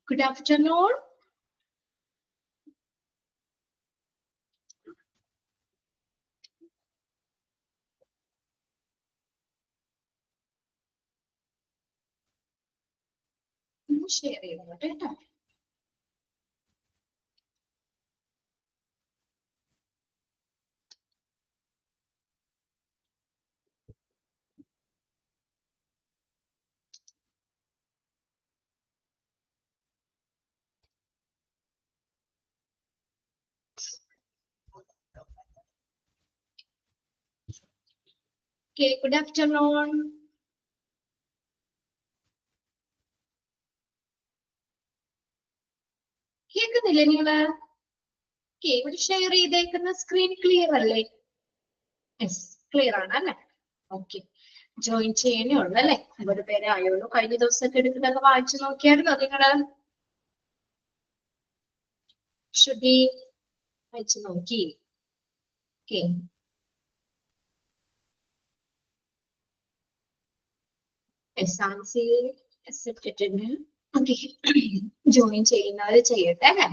Good afternoon. Share it. Okay, good afternoon. കേൾക്കുന്നില്ലേ നിങ്ങള്? Okay, ഇവിടെ ഷെയർ ചെയ്തേക്കുന്ന സ്ക്രീൻ ക്ലിയർ അല്ലേ? യെസ്, ക്ലിയർ ആണ് അല്ലേ? ഓക്കെ, ജോയിൻ ചെയ്യാനേ ഉള്ളു അല്ലേ? 50 പേരെ ആയുള്ളൂ. കഴിഞ്ഞ ദിവസമൊക്കെ എടുത്തിട്ടൊക്കെ വായിച്ചു നോക്കിയായിരുന്നോ നിങ്ങള്? ശ്രുതി വായിച്ചു നോക്കി? ഓക്കെ, ഓക്കെ, ജോയിൻ ചെയ്യുന്നവര് ചെയ്യട്ടെ അല്ലേ?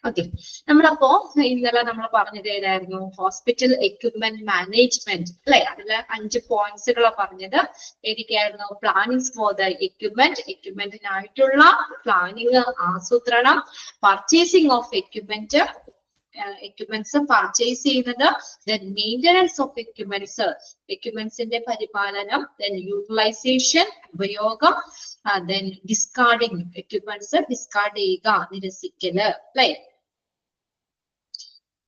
ഓക്കെ, നമ്മളപ്പോ ഇന്നലെ നമ്മൾ പറഞ്ഞത് ഏതായിരുന്നു? ഹോസ്പിറ്റൽ എക്യുപ്മെന്റ് മാനേജ്മെന്റ് അല്ലെ? അതില് 5 പോയിന്റ്സുകളാ പറഞ്ഞത്. ഏതൊക്കെയായിരുന്നു? പ്ലാനിങ് ഫോർ ദ എക്യുപ്മെന്റിനായിട്ടുള്ള പ്ലാനിങ്, ആസൂത്രണം, പർച്ചേസിംഗ് ഓഫ് എക്യുപ്മെന്റ്സ് പർച്ചേസ് ചെയ്യുന്നത്, ദെൻ മെയിൻ്റനൻസ് ഓഫ് എക്യുപ്മെന്റ്സിന്റെ പരിപാലനം, ദെൻ യൂട്ടിലൈസേഷൻ ഉപയോഗം, ദെൻ ഡിസ്കാർഡിങ് എക്യുപ്മെന്റ്സ് ഡിസ്കാർഡ് ചെയ്യുക, നിരസിക്കല് അല്ലെ?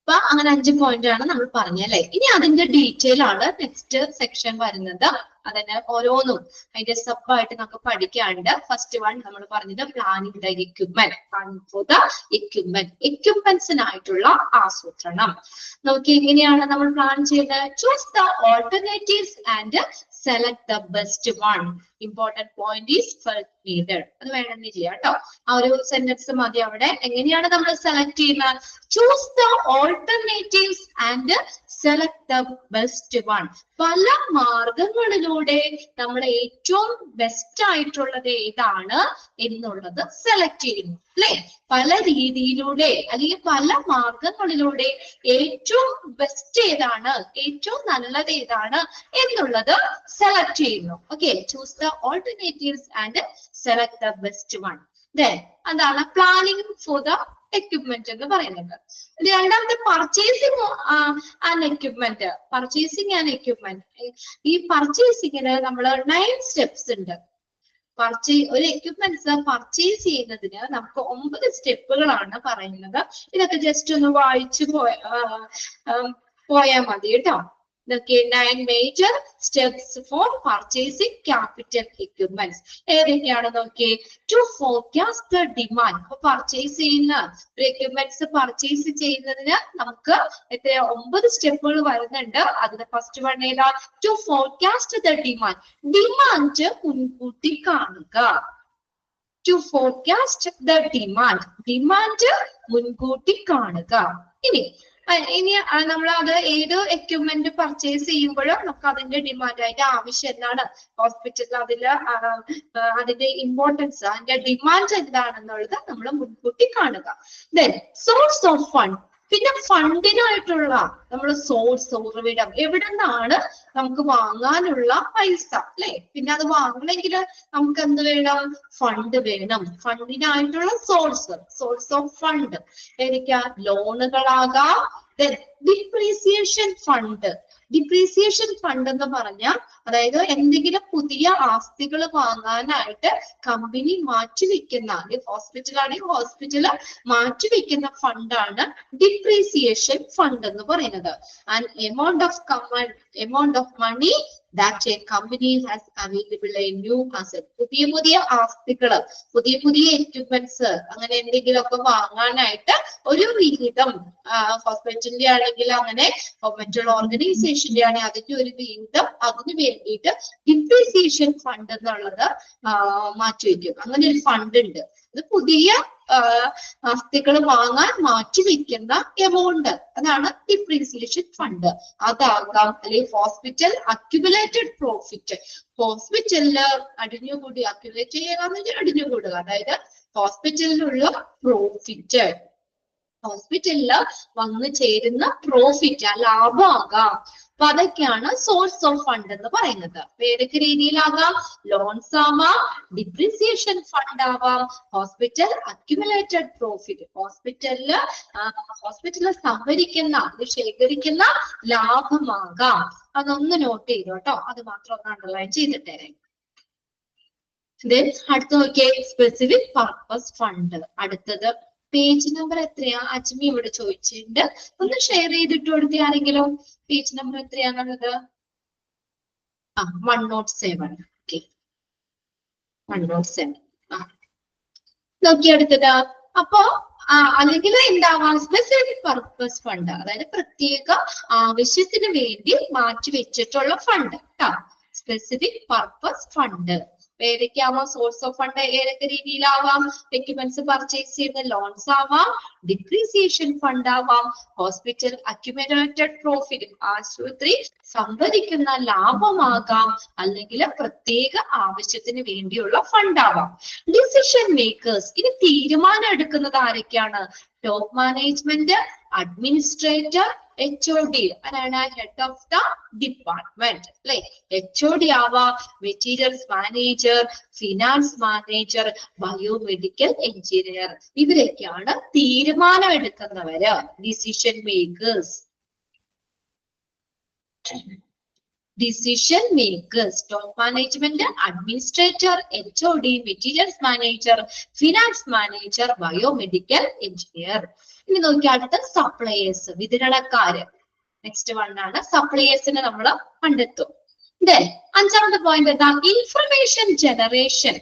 അപ്പൊ അങ്ങനെ 5 പോയിന്റ് ആണ് നമ്മൾ പറഞ്ഞല്ലേ. ഇനി അതിന്റെ ഡീറ്റെയിൽ ആണ് നെക്സ്റ്റ് സെക്ഷൻ വരുന്നത്. അതിന് ഓരോന്നും അതിന്റെ സബായിട്ട് നമുക്ക് പഠിക്കാണ്ട്. ഫസ്റ്റ് വൺ നമ്മൾ പറഞ്ഞത് planning the equipment, planning for the എക്യുപ്മെന്റ്സിനായിട്ടുള്ള ആസൂത്രണം. നോക്കി എങ്ങനെയാണ് നമ്മൾ പ്ലാൻ ചെയ്യുന്നത്? Choose the alternatives and select the best one. Important point is first needed. അത് വേണമെന്നില്ല കേട്ടോ, ആ ഒരു സെന്റൻസ് മതി അവിടെ. എങ്ങനെയാണ് നമ്മൾ സെലക്ട് ചെയ്യുന്നത്? Choose the alternatives and select the best one. പല മാർഗങ്ങളിലൂടെ നമ്മൾ ഏറ്റവും ബെസ്റ്റ് ആയിട്ടുള്ളത് ഏതാണ് എന്നുള്ളത് സെലക്ട് ചെയ്യുന്നു അല്ലെ? പല രീതിയിലൂടെ അല്ലെങ്കിൽ പല മാർഗങ്ങളിലൂടെ ഏറ്റവും ബെസ്റ്റ് ഏതാണ്, ഏറ്റവും നല്ലത് ഏതാണ് എന്നുള്ളത് സെലക്ട് ചെയ്യുന്നു. Okay, choose the alternatives and select the best one. Then അതാണ് പ്ലാനിങ് ഫോർ ദ എക്യുപ്മെന്റ് എന്ന് പറയുന്നത്. രണ്ടാമത്തെ പർച്ചേസിംഗ് ആൻഡ് എക്യുപ്മെന്റ്. ഈ പർച്ചേസിംഗിന് നമ്മൾ 9 സ്റ്റെപ്സ് ഉണ്ട്. ഒരു എക്യുപ്മെന്റ്സ് പർച്ചേസ് ചെയ്യുന്നതിന് നമുക്ക് 9 സ്റ്റെപ്പുകളാണ് പറയുന്നത്. ഇതൊക്കെ ജസ്റ്റ് ഒന്ന് വായിച്ചു പോയാൽ മതി കേട്ടോ. ഇതൊക്കെ 9 major steps for purchasing capital equipments. ഏതൊക്കെയാണ് നോക്കിയേ? To forecast the demand. അപ്പൊ പർച്ചേസ് ചെയ്യുന്ന ഒരു എക്യുപ്മെന്റ്സ് പർച്ചേസ് ചെയ്യുന്നതിന് നമുക്ക് 9 സ്റ്റെപ്പുകൾ വരുന്നുണ്ട്. അതിന് ഫസ്റ്റ് വൺ ഏതാ? To forecast the demand. Demand മുൻകൂട്ടി കാണുക. To forecast the demand. Demand മുൻകൂട്ടി കാണുക. ഇനി നമ്മൾ അത് ഏത് എക്യുപ്മെന്റ് പർച്ചേസ് ചെയ്യുമ്പോഴും നമുക്ക് അതിന്റെ ഡിമാൻഡ്, അതിന്റെ ആവശ്യം എന്താണ്, ഹോസ്പിറ്റലിൽ അതിന്റെ ഇമ്പോർട്ടൻസ്, അതിന്റെ ഡിമാൻഡ് എന്താണെന്നുള്ളത് നമ്മൾ മുൻകൂട്ടി കാണുക. Then source of fund. പിന്നെ ഫണ്ടിനായിട്ടുള്ള നമ്മൾ സോഴ്സ്, ഉറവിടം, എവിടെ നിന്നാണ് നമുക്ക് വാങ്ങാനുള്ള പൈസ അല്ലെ? പിന്നെ അത് വാങ്ങണമെങ്കിൽ നമുക്ക് എന്ത് വേണം? ഫണ്ട് വേണം. ഫണ്ടിനായിട്ടുള്ള സോഴ്സ് ഓഫ് ഫണ്ട് എനിക്ക് ലോണുകളാകാം. Depreciation fund. ഡിപ്രീസിയേഷൻ ഫണ്ട് എന്ന് പറഞ്ഞാൽ അതായത് എന്തെങ്കിലും പുതിയ ആസ്തികൾ വാങ്ങാനായിട്ട് കമ്പനി മാറ്റിവെക്കുന്ന, ഹോസ്പിറ്റലാണെങ്കിൽ ഹോസ്പിറ്റല് മാറ്റിവെക്കുന്ന ഫണ്ടാണ് ഡിപ്രീസിയേഷൻ ഫണ്ട് എന്ന് പറയുന്നത്. And amount of money that a company has available a new asset. പുതിയ ആസ്തികള്, പുതിയ എക്യുപ്മെന്റ്സ് അങ്ങനെ എന്തെങ്കിലുമൊക്കെ വാങ്ങാനായിട്ട് ഒരു വിഹിതം, ഹോസ്പിറ്റലിന്റെ ആണെങ്കിൽ അങ്ങനെ, മറ്റുള്ള ഓർഗനൈസേഷന്റെ ആണെങ്കിൽ അതിന്റെ ഒരു വിഹിതം അതിന് വേണ്ടിയിട്ട് ഡിപ്രീസിയേഷൻ ഫണ്ട് എന്നുള്ളത് മാറ്റിവെക്കും. അങ്ങനെ ഒരു ഫണ്ട് ഉണ്ട്. ഇത് പുതിയ ആസ്തികൾ വാങ്ങാൻ മാറ്റിവെക്കുന്ന എമൗണ്ട്, അതാണ് ഡിപ്രീസിയേഷൻ ഫണ്ട്. അതാകാം. അല്ലെങ്കിൽ ഹോസ്പിറ്റൽ അക്യുമുലേറ്റഡ് പ്രോഫിറ്റ്, ഹോസ്പിറ്റലില് അടിഞ്ഞുകൂടി അക്യുമുലേറ്റ് ചെയ്യാമെങ്കിൽ അടിഞ്ഞുകൂടുക, അതായത് ഹോസ്പിറ്റലിലുള്ള പ്രോഫിറ്റ്, ഹോസ്പിറ്റലില് വന്നു ചേരുന്ന പ്രോഫിറ്റ് ലാഭമാകാം. അപ്പൊ അതൊക്കെയാണ് സോഴ്സ് ഓഫ് ഫണ്ട് എന്ന് പറയുന്നത്. ഏതൊക്കെ രീതിയിലാകാം? ലോൺസ് ആവാം, ഡിപ്രീസിയേഷൻ ഫണ്ട് ആവാം, ഹോസ്പിറ്റൽ അക്യുമുലേറ്റഡ് പ്രോഫിറ്റ്, ഹോസ്പിറ്റലിൽ സംഭരിക്കുന്ന ശേഖരിക്കുന്ന ലാഭമാകാം. അതൊന്ന് നോട്ട് ചെയ്തു കേട്ടോ, അത് മാത്രം ഒന്ന് അണ്ടർലൈൻ ചെയ്തിട്ടേ. അടുത്ത് നോക്കിയേ, സ്പെസിഫിക് പർപ്പസ് ഫണ്ട്. അടുത്തത് പേജ് നമ്പർ എത്രയാ? അജ്മി ഇവിടെ ചോദിച്ചിട്ടുണ്ട്, ഒന്ന് ഷെയർ ചെയ്തിട്ട് കൊടുത്തേ ആരെങ്കിലും. പേജ് നമ്പർ എത്രയാണുള്ളത്? 107. ഓക്കെ, 107. നോക്കി അടുത്തത്. അപ്പോ അല്ലെങ്കിൽ എന്താവാം? സ്പെസിഫിക് പർപ്പസ് ഫണ്ട്, അതായത് പ്രത്യേക ആവശ്യത്തിന് വേണ്ടി മാറ്റി വെച്ചിട്ടുള്ള ഫണ്ട് കേട്ടോ. സ്പെസിഫിക് പർപ്പസ് ഫണ്ട് ഏതൊക്കെയാവാം? സോഴ്സ് ഓഫ് ഫണ്ട് ഏതൊക്കെ രീതിയിലാവാം? എക്യുപ്മെന്റ്സ് പർച്ചേസ് ചെയ്യുന്ന ലോൺസ് ആവാം, ഡിപ്രീസിയേഷൻ ഫണ്ട് ആവാം, ഹോസ്പിറ്റൽ അക്യുമുലേറ്റഡ് പ്രോഫിറ്റ്, ആശുപത്രി സംഭരിക്കുന്ന ലാഭമാകാം, അല്ലെങ്കിൽ പ്രത്യേക ആവശ്യത്തിന് വേണ്ടിയുള്ള ഫണ്ട് ആവാം. ഡിസിഷൻ മേക്കേഴ്സ്, ഇനി തീരുമാനം എടുക്കുന്നത് ആരൊക്കെയാണ്? ടോപ്പ് മാനേജ്മെന്റ്, അഡ്മിനിസ്ട്രേറ്റർ, HOD, ആരാണ്? ഹെഡ് ഓഫ് ദ ഡിപ്പാർട്ട്മെന്റ് അല്ലെ. HOD ആവാം, materials manager, finance manager, biomedical engineer. ഇവരൊക്കെയാണ് തീരുമാനം എടുക്കുന്നവര്, decision makers. Decision makers, top management, administrator, HOD, materials manager, finance manager, biomedical engineer. ഇനി നോക്കി അടുത്ത സപ്ലയേഴ്സ്, വിതരണക്കാര്. നെക്സ്റ്റ് വൺ ആണ് സപ്ലയേഴ്സിനെ നമ്മൾ കണ്ടെത്തും. അഞ്ചാമത്തെ പോയിന്റ് എന്താ? Information generation.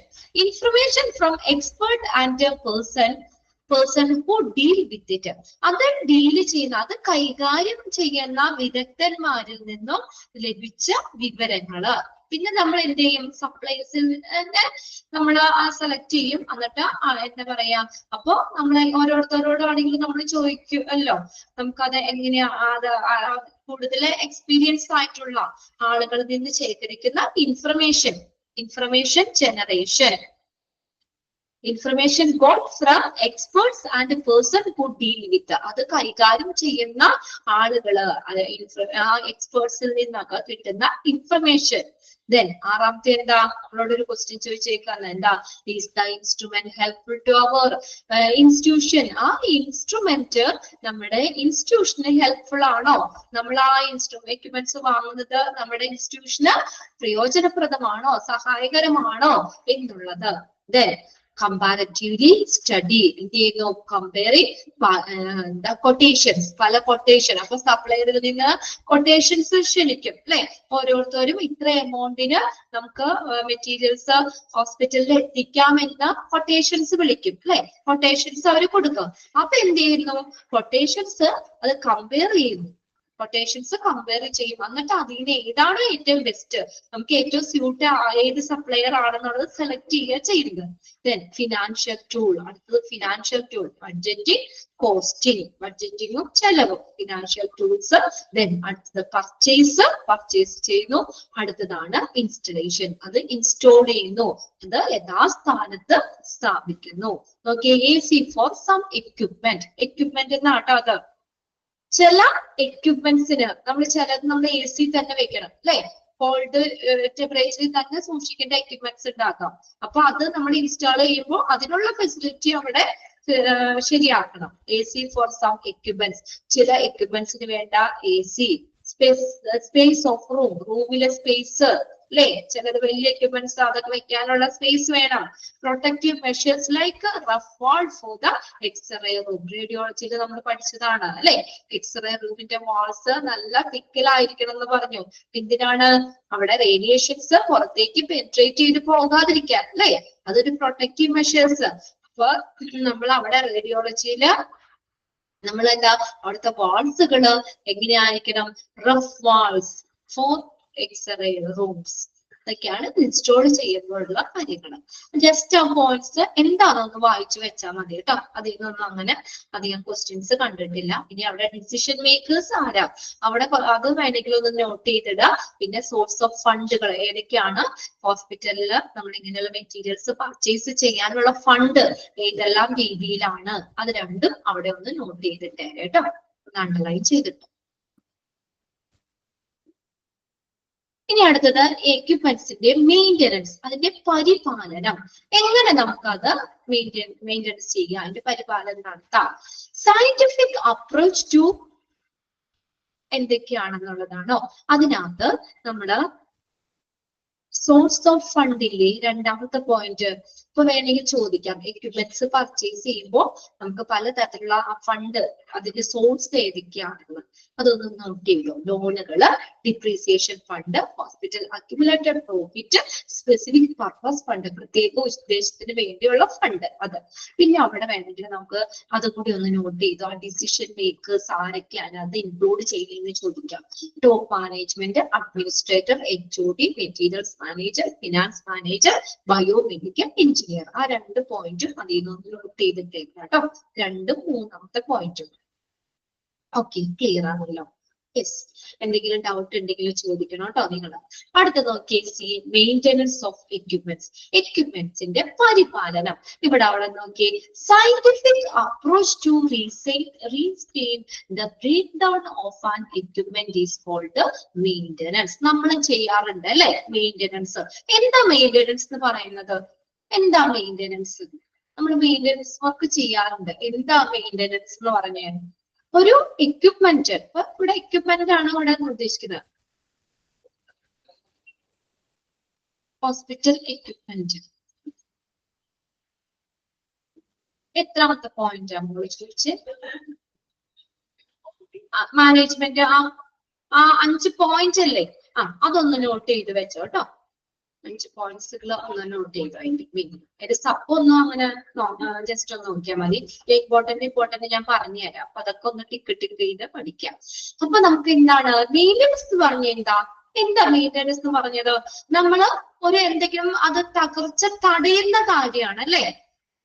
Information from expert and person who deal with it. അത് ഡീൽ ചെയ്യുന്ന, അത് കൈകാര്യം ചെയ്യുന്ന വിദഗ്ധന്മാരിൽ നിന്നും ലഭിച്ച വിവരങ്ങള്. പിന്നെ നമ്മൾ എന്ത് ചെയ്യും? സപ്ലൈസിൽ നമ്മൾ സെലക്ട് ചെയ്യും. എന്നിട്ട് എന്താ പറയാ, അപ്പൊ നമ്മൾ ഓരോരുത്തരോടാണെങ്കിലും നമ്മൾ ചോദിക്കുമല്ലോ, നമുക്കത് എങ്ങനെയാ, അത് കൂടുതൽ എക്സ്പീരിയൻസ് ആയിട്ടുള്ള ആളുകളിൽ നിന്ന് ശേഖരിക്കുന്ന information generation. Information got from experts and person who deal with, അത് കൈകാര്യം ചെയ്യുന്ന ആളുകള്, എക്സ്പേർട്സിൽ നിന്നൊക്കെ കിട്ടുന്ന ഇൻഫർമേഷൻ. Then ആറാമത്തെ എന്താ? നമ്മളോട് ഒരു ക്വസ്റ്റ്യൻ ചോദിച്ചേക്കാണ്, എന്താ? Is the instrument helpful to our institution? ആ ഇൻസ്ട്രുമെന്റ് നമ്മുടെ ഇൻസ്റ്റിറ്റ്യൂഷന് ഹെൽപ്ഫുൾ ആണോ? നമ്മൾ ആ എക്യുപ്മെന്റ്സ് വാങ്ങുന്നത് നമ്മുടെ ഇൻസ്റ്റിറ്റ്യൂഷന് പ്രയോജനപ്രദമാണോ, സഹായകരമാണോ എന്നുള്ളത്. Then comparatively study, എന്ത് ചെയ്യുന്നു? കമ്പയറിംഗ് കൊട്ടേഷൻസ്, പല കൊട്ടേഷൻ. അപ്പൊ സപ്ലയറിൽ നിന്ന് കൊട്ടേഷൻസ് ക്ഷണിക്കും അല്ലെ. ഓരോരുത്തരും ഇത്ര എമൗണ്ടിന് നമുക്ക് മെറ്റീരിയൽസ് ഹോസ്പിറ്റലിൽ എത്തിക്കാമെന്ന കൊട്ടേഷൻസ് വിളിക്കും അല്ലെ. കൊട്ടേഷൻസ് അവർ കൊടുക്കും. അപ്പൊ എന്ത് ചെയ്യുന്നു? കൊട്ടേഷൻസ് അത് കമ്പയർ ചെയ്യുന്നു, കൊട്ടേഷൻസ് കമ്പയർ ചെയ്യും. എന്നിട്ട് അതിന് ഏതാണ് ഏറ്റവും ബെസ്റ്റ്, നമുക്ക് ഏറ്റവും സ്യൂട്ട് ഏത് സപ്ലയർ ആണെന്നുള്ളത് സെലക്ട് ചെയ്യുക ചെയ്യുന്നത്. Then financial tool. അടുത്തത് ഫിനാൻഷ്യൽ ടൂൾ, ബഡ്ജറ്റിംഗ്, ബഡ്ജറ്റിങ്ങും ചെലവും, ഫിനാൻഷ്യൽ ടൂൾസ്. ദെൻ അടുത്തത് പർച്ചേസ് ചെയ്യുന്നു. അടുത്തതാണ് ഇൻസ്റ്റലേഷൻ, അത് ഇൻസ്റ്റോൾ ചെയ്യുന്നു, അത് യഥാസ്ഥാനത്ത് സ്ഥാപിക്കുന്നു. നോക്കിയേ, AC ഫോർ സം എക്യുപ്മെന്റ് എന്നാട്ടോ അത്. ചില എക്യുപ്മെന്റ്സിന് നമ്മൾ AC തന്നെ വെക്കണം അല്ലെ. കോൾഡ് ടെമ്പറേച്ചറിൽ തന്നെ സൂക്ഷിക്കേണ്ട എക്യുപ്മെന്റ്സ് ഉണ്ടാക്കാം. അപ്പൊ അത് നമ്മൾ ഇൻസ്റ്റാൾ ചെയ്യുമ്പോൾ അതിനുള്ള ഫെസിലിറ്റി അവിടെ ശരിയാക്കണം. AC ഫോർ സം എക്യുപ്മെന്റ്സ്, ചില എക്യുപ്മെന്റ്സിന് വേണ്ട AC, സ്പേസ് ഓഫ് റൂമിലെ സ്പേസ് അല്ലെ. ചിലത് വലിയ എക്യുപ്മെന്റ്സ്, അതൊക്കെ വെക്കാനുള്ള സ്പേസ് വേണം. Protective measures like rough wall for the X-ray room. റേഡിയോളജിയിൽ നമ്മൾ പഠിച്ചതാണ് അല്ലെ. എക്സ്റേ റൂമിന്റെ വാൾസ് നല്ല തിക്കിലായിരിക്കണം എന്ന് പറഞ്ഞു. എന്തിനാണ്? അവിടെ റേഡിയേഷൻസ് പുറത്തേക്ക് പെനിട്രേറ്റ് ചെയ്ത് പോകാതിരിക്കാൻ അല്ലെ. അതൊരു പ്രൊട്ടക്റ്റീവ് മെഷേഴ്സ്. അപ്പൊ നമ്മൾ അവിടെ റേഡിയോളജിയില് നമ്മൾ എന്താ, അവിടുത്തെ വാൾസുകള് എങ്ങനെയായിരിക്കണം? Rough walls for X-ray rooms. ഇതൊക്കെയാണ് ഇൻസ്റ്റോൾ ചെയ്യുമ്പോഴുള്ള കാര്യങ്ങൾ. ജസ്റ്റ് ആ പോയിന്റ്സ് എന്താണെന്ന് വായിച്ചു വെച്ചാൽ മതി കേട്ടോ. അതിൽ നിന്നൊന്നും അങ്ങനെ അധികം ക്വസ്റ്റ്യൻസ് കണ്ടിട്ടില്ല. ഇനി അവിടെ ഡിസിഷൻ മേക്കേഴ്സ് ആരാ, അവിടെ അത് വേണമെങ്കിൽ ഒന്ന് നോട്ട് ചെയ്തിടുക. പിന്നെ സോഴ്സ് ഓഫ് ഫണ്ടുകൾ ഏതൊക്കെയാണ്, ഹോസ്പിറ്റലിൽ നമ്മൾ ഇങ്ങനെയുള്ള മെറ്റീരിയൽസ് പർച്ചേസ് ചെയ്യാനുള്ള ഫണ്ട് ഏതെല്ലാം രീതിയിലാണ്, അത് രണ്ടും അവിടെ ഒന്ന് നോട്ട് ചെയ്തിട്ടേ കേട്ടോ, ഒന്ന് അണ്ടർലൈൻ ചെയ്തിട്ട്. ഇനി അടുത്തത് എക്യുപ്മെന്റ്സിന്റെ മെയിൻ്റനൻസ്, അതിന്റെ പരിപാലനം. എങ്ങനെ നമുക്കത് മെയിൻ്റനൻസ് ചെയ്യാം, അതിന്റെ പരിപാലനം നടത്താം. സയന്റിഫിക് അപ്രോച്ച് ടു എന്തൊക്കെയാണെന്നുള്ളതാണോ, അതിനകത്ത് നമ്മള് സോഴ്സ് ഓഫ് ഫണ്ടില്ലേ രണ്ടാമത്തെ പോയിന്റ്. ഇപ്പൊ വേണമെങ്കിൽ ചോദിക്കാം, എക്യുപ്മെന്റ്സ് പർച്ചേസ് ചെയ്യുമ്പോൾ നമുക്ക് പലതരത്തിലുള്ള ആ ഫണ്ട്, അതിന്റെ സോഴ്സ് ഏതൊക്കെയാണെന്ന് അതൊന്നും നോട്ട് ചെയ്യോ. ലോണുകള്, depreciation fund, hospital accumulated profit, specific purpose fund, പ്രത്യേക ഉദ്ദേശത്തിന് വേണ്ടിയുള്ള ഫണ്ട് അത്. പിന്നെ അവിടെ വേണമെങ്കിൽ നമുക്ക് അതും കൂടി ഒന്ന് നോട്ട് ചെയ്തു. ആ ഡിസിഷൻ മേക്കേഴ്സ് ആരൊക്കെയാണ് അത് ഇൻക്ലൂഡ് ചെയ്യുന്നതെന്ന് ചോദിക്കാം. Top management, administrator, HOD, materials manager, finance manager, biomedical engineer. ആ രണ്ട് പോയിന്റും അതിൽ നിന്ന് നോട്ട് ചെയ്തിട്ടേക്കാം കേട്ടോ. രണ്ടും മൂന്നാമത്തെ പോയിന്റും. ഓക്കെ, ക്ലിയർ ആണല്ലോ? യെസ്. എന്തെങ്കിലും ഡൗട്ട് ഉണ്ടെങ്കിൽ ചോദിക്കണം കേട്ടോ നിങ്ങൾ. അടുത്ത നോക്കിയേ, മെയിൻ്റനൻസ് ഓഫ് എക്യുപ്മെന്റ്സ്, എക്യുപ്മെന്റ്സിന്റെ പരിപാലനം. ഇവിടെ അവിടെ നോക്കിയേ, scientific approach to restrain the break down of an equipment is called maintenance. നമ്മൾ ചെയ്യാറുണ്ട് അല്ലെ മെയിൻ്റനൻസ്. എന്താ മെയിൻ്റനൻസ് എന്ന് പറയുന്നത്? എന്താ മെയിൻ്റനൻസ്? നമ്മൾ മെയിൻ്റനൻസ് വർക്ക് ചെയ്യാറുണ്ട്. എന്താ മെയിൻ്റനൻസ് എന്ന് പറഞ്ഞാൽ ഒരു എക്യുപ്മെന്റ്, ഇപ്പൊ ഇവിടെ എക്യുപ്മെന്റ് ആണ് ഇവിടെ ഉദ്ദേശിക്കുന്നത്, ഹോസ്പിറ്റൽ എക്യുപ്മെന്റ്. എത്രാമത്തെ പോയിന്റ് നമ്മൾ ചോദിച്ച്? മാനേജ്മെന്റ്. ആ 5 പോയിന്റ് അല്ലേ? അതൊന്ന് നോട്ട് ചെയ്ത് വെച്ചോ കേട്ടോ. 5 പോയിന്റ്സുകൾ ഒന്ന് നോട്ട് ചെയ്തു. അതിന്റെ സപ്പ് ഒന്നും അങ്ങനെ ജസ്റ്റ് ഒന്ന് നോക്കിയാൽ മതി. ഇമ്പോർട്ടന്റ് ഞാൻ പറഞ്ഞുതരാം. അപ്പൊ അതൊക്കെ ഒന്ന് ടിക്ക് ചെയ്ത് പഠിക്കാം. അപ്പൊ നമുക്ക് എന്താണ് മെയിൻ്റനൻസ് എന്ന് പറഞ്ഞ എന്താ മെയിൻ്റനൻസ് എന്ന് പറഞ്ഞത്? നമ്മള് ഒരു എന്തെങ്കിലും അത് തകർച്ച തടയുന്ന കാര്യമാണ് അല്ലെ?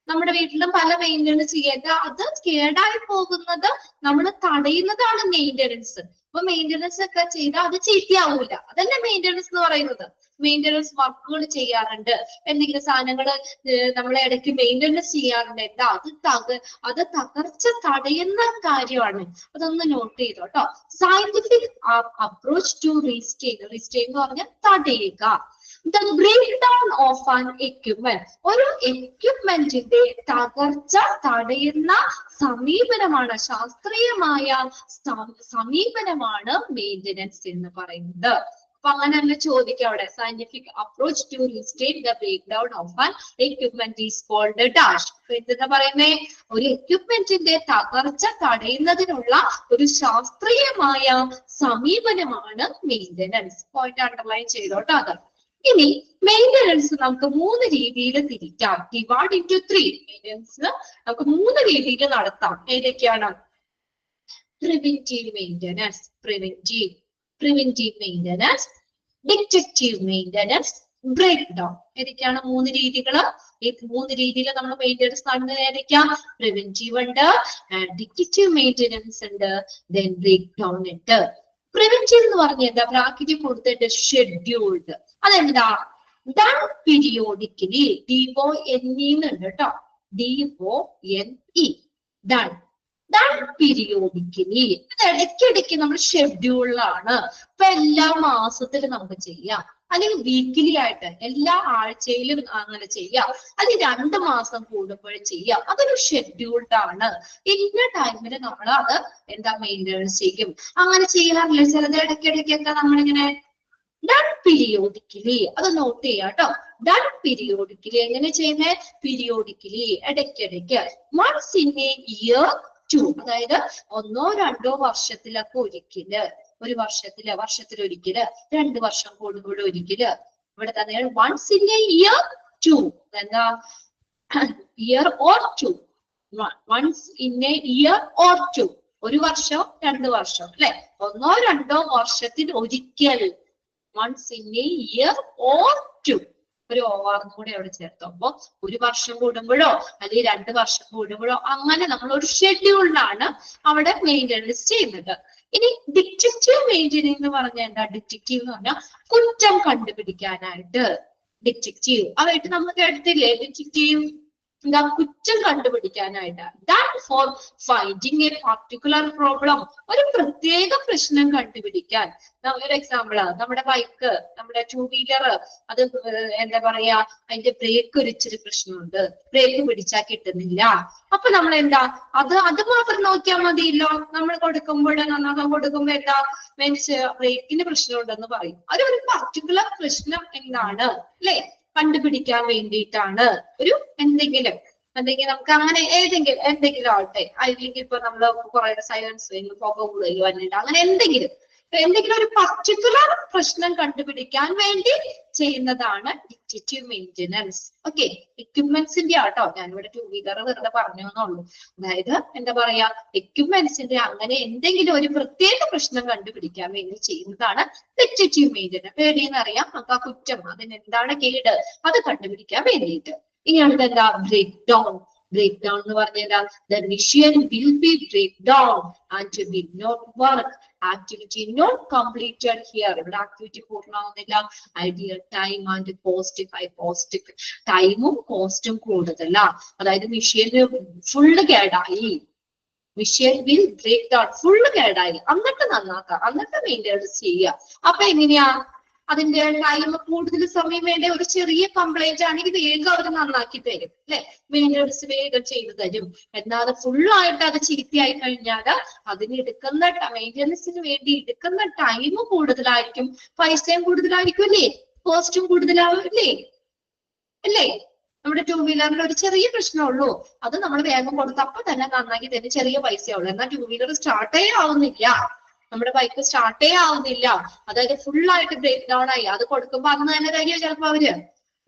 നമ്മുടെ വീട്ടിലും പല മെയിൻ്റനൻസ് ചെയ്യേണ്ട, അത് കേടായി പോകുന്നത് നമ്മൾ തടയുന്നതാണ് മെയിൻ്റനൻസ്. അപ്പൊ മെയിൻ്റനൻസ് ഒക്കെ ചെയ്താൽ അത് ചീത്തയാവൂല. അതല്ലേ മെയിൻ്റനൻസ് എന്ന് പറയുന്നത്. മെയിൻ്റനൻസ് വർക്കുകൾ ചെയ്യാറുണ്ട്, എന്തെങ്കിലും സാധനങ്ങൾ നമ്മൾ ഇടയ്ക്ക് മെയിൻ്റനൻസ് ചെയ്യാറുണ്ട്. എന്താ അത് തകർച്ച തടയുന്ന കാര്യമാണ്. അതൊന്ന് നോട്ട് ചെയ്തോ കേട്ടോ. സയന്റിഫിക് അപ്രോച്ച് ടു റീസ്റ്റെയിൻ എന്ന് പറഞ്ഞാൽ തടയുക. The breakdown of an equipment, ഒരു എക്യുപ്മെന്റിന്റെ തകർച്ച തടയുന്ന സമീപനമാണ്, ശാസ്ത്രീയമായ സമീപനമാണ് മെയിൻ്റനൻസ് എന്ന് പറയുന്നത്. അപ്പൊ അങ്ങനെയല്ല ചോദിക്കാം അവിടെ. Scientific approach to restrain the break down of an equipment is called dash. എന്താ പറയുന്നേ? ഒരു എക്യുപ്മെന്റിന്റെ തകർച്ച തടയുന്നതിനുള്ള ഒരു ശാസ്ത്രീയമായ സമീപനമാണ് മെയിൻ്റനൻസ്. പോയിന്റ് അണ്ടർലൈൻ ചെയ്തോട്ടോ അത്. ഇനി മെയിൻ്റനൻസ് നമുക്ക് 3 രീതിയിൽ തിരിക്കാം. Divide into 3. മെയിൻ്റനൻസ് നമുക്ക് 3 രീതിയിൽ നടത്താം. ഏതൊക്കെയാണ്? Preventive maintenance, preventive maintenance, detective maintenance, break down. ഏതൊക്കെയാണ് 3 രീതികൾ? ഈ 3 രീതിയിൽ നമ്മൾ മെയിൻ്റനൻസ് നടന്നത് ഏതൊക്കെയാ? പ്രിവെന്റീവ് ഉണ്ട്, ഡിറ്റക്റ്റീവ് മെയിൻ്റനൻസ് ഉണ്ട്, ദെൻ ബ്രേക്ക് ഡൗൺ ഉണ്ട്. പ്രിവെന്റീവ് എന്ന് പറഞ്ഞ എന്താ? ബ്രാക്കറ്റിൽ കൊടുത്തിട്ട് ഷെഡ്യൂൾഡ്. അതെന്താ? Done periodically. DONE ഉണ്ട് കേട്ടോ. DONE, done. Done periodically. അത് ഇടയ്ക്കിടയ്ക്ക് നമ്മൾ ഷെഡ്യൂളിലാണ്. ഇപ്പൊ എല്ലാ മാസത്തിലും നമുക്ക് ചെയ്യാം, അല്ലെങ്കിൽ വീക്കിലി ആയിട്ട് എല്ലാ ആഴ്ചയിലും അങ്ങനെ ചെയ്യാം, അല്ലെങ്കിൽ 2 മാസം കൂടുമ്പോൾ ചെയ്യാം. അതൊരു ഷെഡ്യൂൾഡ് ആണ്. ഇന്ന ടൈമിൽ നമ്മൾ അത് എന്താ മെയിൻ്റനൻസ് ചെയ്യും. അങ്ങനെ ചെയ്യാറില്ല ചിലത് ഇടയ്ക്കിടയ്ക്കൊക്കെ നമ്മളിങ്ങനെ ഡൺ പീരിയോഡിക്കലി. അത് നോട്ട് ചെയ്യാം കേട്ടോ. Done periodically. എങ്ങനെ ചെയ്യുന്നത്? പീരിയോഡിക്കലി, ഇടയ്ക്കിടയ്ക്ക്. വൺസ് ഇൻ എ ഇയർ 2, അതായത് 1-2 വർഷത്തിലൊക്കെ ഒരിക്കല്, ഒരു വർഷത്തിലൊരിക്കല്, 2 വർഷം കൂടുമ്പോൾ ഒരിക്കല്. ഇവിടെ തന്നെ വൺസ് ഇൻ എ ഇയർ 2. എന്താ? Year or 2. Once in a year or 2. ഒരു വർഷം 2 വർഷം അല്ലെ? 1-2 വർഷത്തിൽ ഒരിക്കൽ once in a year or 2. ഒരു ഓവാർന്നും കൂടെ അവിടെ ചേർത്തു. അപ്പൊ ഒരു വർഷം കൂടുമ്പോഴോ അല്ലെങ്കിൽ 2 വർഷം കൂടുമ്പോഴോ അങ്ങനെ നമ്മൾ ഒരു ഷെഡ്യൂളിലാണ് അവിടെ മെയിൻ്റെനൻസ് ചെയ്യുന്നത്. ഇനി ഡിറ്റക്റ്റീവ് മെയിൻ്റെനൻസ് എന്ന് പറഞ്ഞാൽ എന്താ? ഡിറ്റക്റ്റീവ് എന്ന് പറഞ്ഞാൽ കുറ്റം കണ്ടുപിടിക്കാനായിട്ട്. ഡിറ്റക്റ്റീവ് അതായിട്ട് നമ്മൾ കേട്ടിട്ടില്ലേ? ഡിറ്റക്റ്റീവ് എന്താ? കുറ്റം കണ്ടുപിടിക്കാനായിട്ട്. That for finding a particular problem, ഒരു പ്രത്യേക പ്രശ്നം കണ്ടുപിടിക്കാൻ. ഒരു എക്സാമ്പിള്, നമ്മുടെ ബൈക്ക്, നമ്മുടെ 2 വീലർ, അത് എന്താ പറയാ, അതിന്റെ ബ്രേക്ക് ഒരു ഇച്ചിരി പ്രശ്നമുണ്ട്, ബ്രേക്ക് പിടിച്ചാൽ കിട്ടുന്നില്ല. അപ്പൊ നമ്മൾ എന്താ, അത് മാത്രം നോക്കിയാൽ മതിയല്ലോ. നമ്മൾ നന്നാക്കാൻ കൊടുക്കുമ്പോ എന്താ മീൻസ് ബ്രേക്കിന് പ്രശ്നമുണ്ടെന്ന് പറയും. ഒരു പർട്ടിക്കുലർ പ്രശ്നം എന്താണ് അല്ലെ കണ്ടുപിടിക്കാൻ വേണ്ടിയിട്ടാണ്. ഒരു എന്തെങ്കിലും നമുക്ക് അങ്ങനെ എന്തെങ്കിലും ആവട്ടെ, അല്ലെങ്കിൽ ഇപ്പൊ നമ്മള് കുറെ സൈലൻസ് പുക കൂടുതൽ വന്നിട്ട് അങ്ങനെ എന്തെങ്കിലും ഒരു പർട്ടിക്കുലർ പ്രശ്നം കണ്ടുപിടിക്കാൻ വേണ്ടി ചെയ്യുന്നതാണ് ഡിറ്റക്റ്റീവ് മെയിൻ്റെനൻസ്. ഓക്കെ, എക്യുപ്മെന്റ്സിന്റെ ആട്ടോ, ഞാനിവിടെ 2 വീലർ വെറുതെ പറഞ്ഞു എന്നുള്ളൂ. അതായത് എന്താ പറയാ, എക്യുപ്മെന്റ്സിന്റെ അങ്ങനെ എന്തെങ്കിലും ഒരു പ്രത്യേക പ്രശ്നം കണ്ടുപിടിക്കാൻ വേണ്ടി ചെയ്യുന്നതാണ് ഡിറ്റക്റ്റീവ് മെയിൻ്റെനൻസ്. പേടിയെന്നറിയാം, നമുക്ക് ആ കുറ്റം, അതിനെന്താണ് കേട്, അത് കണ്ടുപിടിക്കാൻ വേണ്ടിയിട്ട്. ഇനി അടുത്ത എന്താ? Break down. ബ്രേക്ക് ഡൗൺ എന്ന് പറഞ്ഞാൽ the machine will be break down and will not work. Activity not completed here. ഇവിടെ ആക്ടിവിറ്റി പൂർണ്ണമാവുന്നില്ല. Ideal time and cost. ടൈമും കോസ്റ്റും കൂടുതല. അതായത് മെഷീന് ഫുള്ള് കേടായി, machine will break down, full കേടായി, എന്നിട്ട് നന്നാക്കാം, എന്നിട്ട് മെയിൻ്റെനൻസ് ചെയ്യുക. അപ്പൊ എങ്ങനെയാ? അതിന്റെ ടൈം കൂടുതൽ സമയം വേണ്ട. ഒരു ചെറിയ കംപ്ലൈന്റ് ആണെങ്കിൽ വേഗം അവർ നന്നാക്കി തരും അല്ലെ, മെയിൻ്റെനൻസ് വേഗം ചെയ്തു തരും. എന്നാൽ ഫുള്ളായിട്ട് അത് ചീത്തയായി കഴിഞ്ഞാൽ അതിന് എടുക്കുന്ന മെയിൻ്റെനൻസിന് വേണ്ടി എടുക്കുന്ന ടൈം കൂടുതലായിരിക്കും, പൈസയും കൂടുതലായിരിക്കും അല്ലേ, കോസ്റ്റും കൂടുതലാവും അല്ലേ. നമ്മുടെ 2 വീലറിൽ ഒരു ചെറിയ പ്രശ്നമുള്ളൂ, അത് നമ്മൾ വേഗം കൊടുത്ത് അപ്പൊ തന്നെ നന്നാക്കി തന്നെ ചെറിയ പൈസയുള്ളൂ. എന്നാൽ 2 വീലർ സ്റ്റാർട്ടേ ആവുന്നില്ല, നമ്മുടെ ബൈക്ക് സ്റ്റാർട്ടേ ആവുന്നില്ല, അതായത് ഫുള്ളായിട്ട് ബ്രേക്ക് ഡൗൺ ആയി. അത് കൊടുക്കുമ്പോ അന്ന് തന്നെ കഴിയോ ചിലപ്പോ അവര്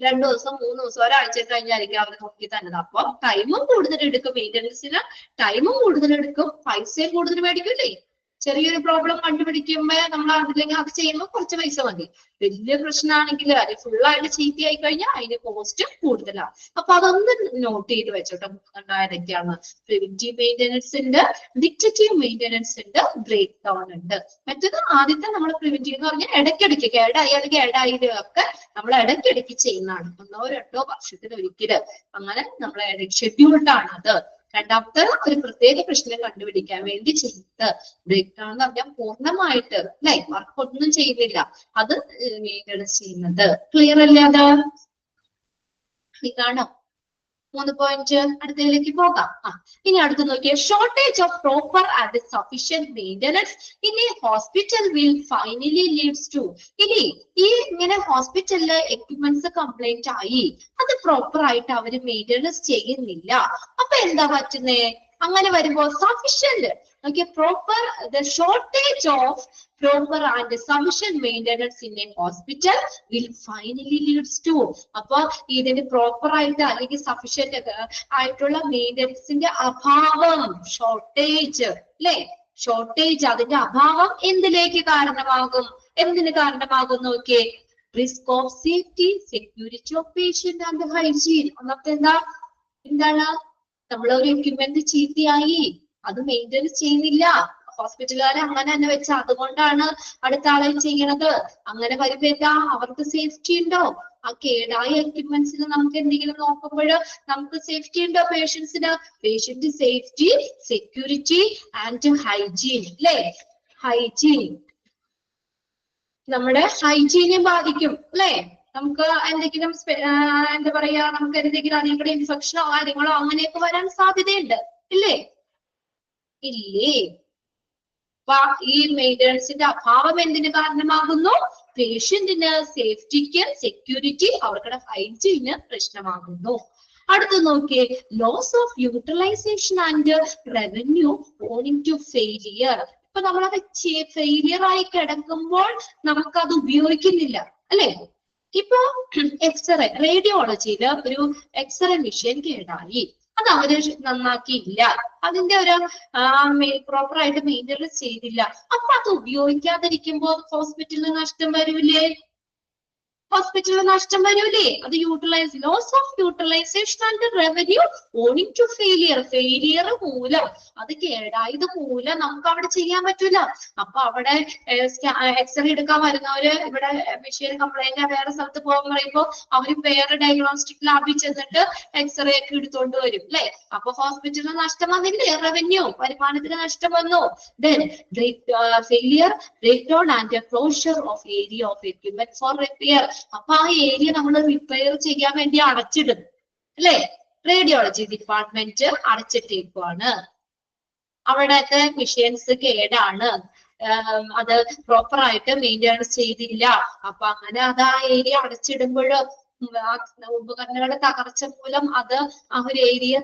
2 ദിവസം 3 ദിവസം ഒരാഴ്ച കഴിഞ്ഞായിരിക്കും അവർ നോക്കി തന്നത്. അപ്പൊ ടൈമും കൂടുതൽ എടുക്കും, മെയിൻ്റെനൻസിന് ടൈമും കൂടുതൽ എടുക്കും, പൈസയും കൂടുതൽ മേടിക്കില്ലേ. ചെറിയൊരു പ്രോബ്ലം കണ്ടുപിടിക്കുമ്പോ നമ്മൾ അതില്ലെങ്കിൽ അത് ചെയ്യുമ്പോൾ കുറച്ച് പൈസ മതി. വലിയ പ്രശ്നമാണെങ്കിൽ അത് ഫുള്ളായിട്ട് ചീത്തയായി കഴിഞ്ഞാൽ അതിന്റെ കോസ്റ്റ് കൂടുതലാണ്. അപ്പൊ അതൊന്ന് നോട്ട് ചെയ്ത് വെച്ചോട്ടെ. ഏതൊക്കെയാണ്? പ്രിവെന്റീവ് മെയിൻ്റെനൻസ് ഉണ്ട്, ഡിറ്റക്റ്റീവ് മെയിൻ്റെനൻസ് ഉണ്ട്, ബ്രേക്ക് ഡൗൺ ഉണ്ട്. മറ്റേത് ആദ്യത്തെ നമ്മൾ പ്രിവെന്റീവ് എന്ന് പറഞ്ഞാൽ ഇടയ്ക്കിടയ്ക്ക് കേടായാലൊക്കെ നമ്മൾ ഇടയ്ക്കിടയ്ക്ക് ചെയ്യുന്നതാണ്. 1-2 വർഷത്തിലൊരിക്കല് അങ്ങനെ നമ്മളെ ഷെഡ്യൂൾഡ് ആണ് അത്. രണ്ടാമത്തെ ഒരു പ്രത്യേക പ്രശ്നം കണ്ടുപിടിക്കാൻ വേണ്ടി ചെയ്യുന്നത്. ബ്രേക്ക് ഡൗൺ എന്ന് പറഞ്ഞാൽ പൂർണ്ണമായിട്ട് അല്ലെ വർക്ക് ഒന്നും ചെയ്യുന്നില്ല, അത് മെയിൻ്റെനൻസ് ചെയ്യുന്നത്. ക്ലിയർ അല്ലേ? അത് ഇതാണ് 3 പോയിന്റ്. അടുത്തതിലേക്ക് പോകാം. ഇനി അടുത്ത് നോക്കിയാൽ shortage of proper and sufficient maintenance in a hospital will finally leads to. ഇനി ഇങ്ങനെ ഹോസ്പിറ്റലില് എക്യുപ്മെന്റ്സ് കംപ്ലൈന്റ് ആയി, അത് പ്രോപ്പർ ആയിട്ട് അവര് മെയിൻ്റെനൻസ് ചെയ്യുന്നില്ല. അപ്പൊ എന്താ പറ്റുന്നേ? അങ്ങനെ വരുമ്പോ sufficient the shortage of proper and sufficient maintenance in a hospital will finally leads to. അപ്പൊ ഇതിന് പ്രോപ്പർ ആയിട്ട് അല്ലെങ്കിൽ സഫീഷ്യന്റ് ആയിട്ടുള്ള മെയിൻ്റെനൻസിന്റെ അഭാവം, ഷോർട്ടേജ് അല്ലെ, ഷോർട്ടേജ് അതിന്റെ അഭാവം എന്തിലേക്ക് കാരണമാകും? എന്തിന് കാരണമാകും നോക്കിയേ? Risk of safety, security of patient and hygiene. ഒന്നാമത്തെ എന്താണ്? നമ്മളൊരു എക്യുപ്മെന്റ് ചീത്തയായി, അത് മെയിൻ്റെനൻസ് ചെയ്യുന്നില്ല, ഹോസ്പിറ്റലുകാരെ അങ്ങനെ തന്നെ വെച്ച, അതുകൊണ്ടാണ് അടുത്ത ആളെ ചെയ്യണത്. അങ്ങനെ വരുമ്പോ എന്താ? അവർക്ക് സേഫ്റ്റി ഉണ്ടോ? ആ കേടായ എക്യുപ്മെന്റ്സിന് നമുക്ക് എന്തെങ്കിലും നോക്കുമ്പോൾ നമുക്ക് സേഫ്റ്റി ഉണ്ടോ പേഷ്യൻസിന്? Patient safety, security and hygiene അല്ലെ. ഹൈജീൻ നമ്മുടെ ഹൈജീനെ ബാധിക്കും അല്ലെ. നമുക്ക് എന്തെങ്കിലും എന്താ പറയാ, നമുക്ക് എന്തെങ്കിലും അതിലൂടെ ഇൻഫെക്ഷനോ കാര്യങ്ങളോ അങ്ങനെയൊക്കെ വരാൻ സാധ്യതയുണ്ട് ഇല്ലേ? ഈ മെയിൻ്റെനൻസിന്റെ അഭാവം എന്തിന് കാരണമാകുന്നു? പേഷ്യന്റിന് സേഫ്റ്റിക്ക്, സെക്യൂരിറ്റി, അവരുടെ ഹൈജീന് പ്രശ്നമാകുന്നു. അടുത്ത് നോക്കിയേ, loss of utilisation and revenue owing to failure. ഇപ്പൊ നമ്മളത് ഫെയിലിയർ ആയി കിടക്കുമ്പോൾ നമുക്കത് ഉപയോഗിക്കുന്നില്ല അല്ലെ. ഇപ്പൊ എക്സ്റേ, റേഡിയോളജിയില് ഒരു എക്സ്റേ മെഷീൻ കേടായി, അത് അവര് നന്നാക്കിയില്ല, അതിന്റെ ഒരു പ്രോപ്പർ ആയിട്ട് മെയിൻ്റെനൻസ് ചെയ്തില്ല. അപ്പൊ അത് ഉപയോഗിക്കാതിരിക്കുമ്പോൾ ഹോസ്പിറ്റലിന് നഷ്ടം വരൂലേ? ഹോസ്പിറ്റലിന് നഷ്ടം വരൂലേ? അത് loss of utilisation and revenue owing to failure മൂലം, അത് കേടായത് മൂലം നമുക്ക് അവിടെ ചെയ്യാൻ പറ്റൂല. അപ്പൊ അവിടെ എക്സ്റേ എടുക്കാൻ വരുന്നവര് ഇവിടെ മെഷീൻ കംപ്ലൈന്റ് വേറെ സ്ഥലത്ത് പോകാൻ പറയുമ്പോ അവര് വേറെ ഡയഗ്നോസ്റ്റിക് ലാബിൽ ചെന്നിട്ട് എക്സ്റേ ഒക്കെ എടുത്തോണ്ട് വരും അല്ലെ? അപ്പൊ ഹോസ്പിറ്റലിന് നഷ്ടം വന്നില്ലേ? റവന്യൂ, വരുമാനത്തിന് നഷ്ടം വന്നു. Failure, break down and closure of area of equipment for repair. അപ്പൊ ആ ഏരിയ നമ്മൾ റിപ്പയർ ചെയ്യാൻ വേണ്ടി അടച്ചിടും അല്ലെ? റേഡിയോളജി ഡിപ്പാർട്ട്മെന്റ് അടച്ചിട്ടേക്കുവാണ്. അവിടത്തെ മെഷീൻസ് കേടാണ്, അത് പ്രോപ്പർ ആയിട്ട് മെയിൻ്റെനൻസ് ചെയ്തില്ല. അപ്പൊ അങ്ങനെ അത് ആ ഏരിയ അടച്ചിടുമ്പോൾ ഉപകരണങ്ങളുടെ തകർച്ച മൂലം അത് ആ ഒരു ഏരിയ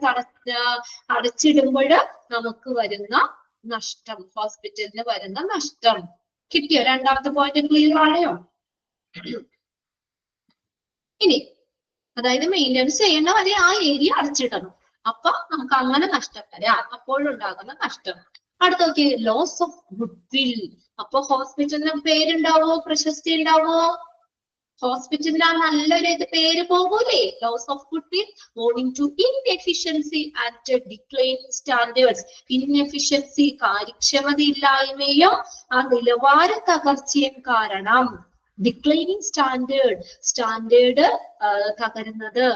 അടച്ചിടുമ്പോൾ നമുക്ക് വരുന്ന നഷ്ടം, ഹോസ്പിറ്റലിന് വരുന്ന നഷ്ടം. കിട്ടിയോ? രണ്ടാമത്തെ പോയിന്റ് ക്ലിയർ ആണോ? ഇനി അതായത് മെയിൻ്റെനൻസ് ചെയ്യേണ്ട വരെ ആ ഏരിയ അടച്ചിടണം. അപ്പൊ നമുക്ക് അങ്ങനെ നഷ്ടം വരാം, അപ്പോഴുണ്ടാകുന്ന നഷ്ടം. അടുത്ത നോക്കി, ലോസ് ഓഫ് ഗുഡ്വിൽ. അപ്പൊ ഹോസ്പിറ്റലിന് പേരുണ്ടാവോ? പ്രശസ്തി ഉണ്ടാവോ? ഹോസ്പിറ്റലിന് ആ നല്ലൊരു പേര് പോകൂലേ? Loss of goodwill owing to inefficiency and declining standards. Inefficiency, കാര്യക്ഷമതയില്ലായ്മയും ആ നിലവാര തകർച്ചയും കാരണം. ഡിക്ലൈനിങ് സ്റ്റാൻഡേർഡ് തകരുന്നത്,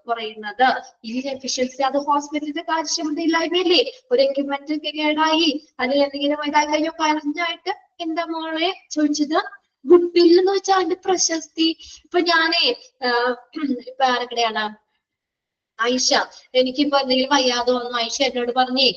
കുറയുന്നത്. ഇൻഎഫിഷ്യൻസി, അത് ഹോസ്പിറ്റലിന്റെ കാര്യക്ഷമതയില്ലായ്മയല്ലേ? ഒരു എക്യുപ്മെന്റ് കേടായി അല്ലെങ്കിൽ എന്തെങ്കിലും ഇതായി കഴിഞ്ഞോ പറഞ്ഞായിട്ട് എന്താ മോളെ ചോദിച്ചത്? ഗുഡ്വിൽ എന്ന് വെച്ചാൽ അതിന്റെ പ്രശസ്തി. ഇപ്പൊ ഞാനേ ഇപ്പൊ ആരൊക്കെയാണ്, ഐഷ, എനിക്കിപ്പോ എന്തെങ്കിലും വയ്യാതെ വന്നു, ഐഷ എന്നോട് പറഞ്ഞേ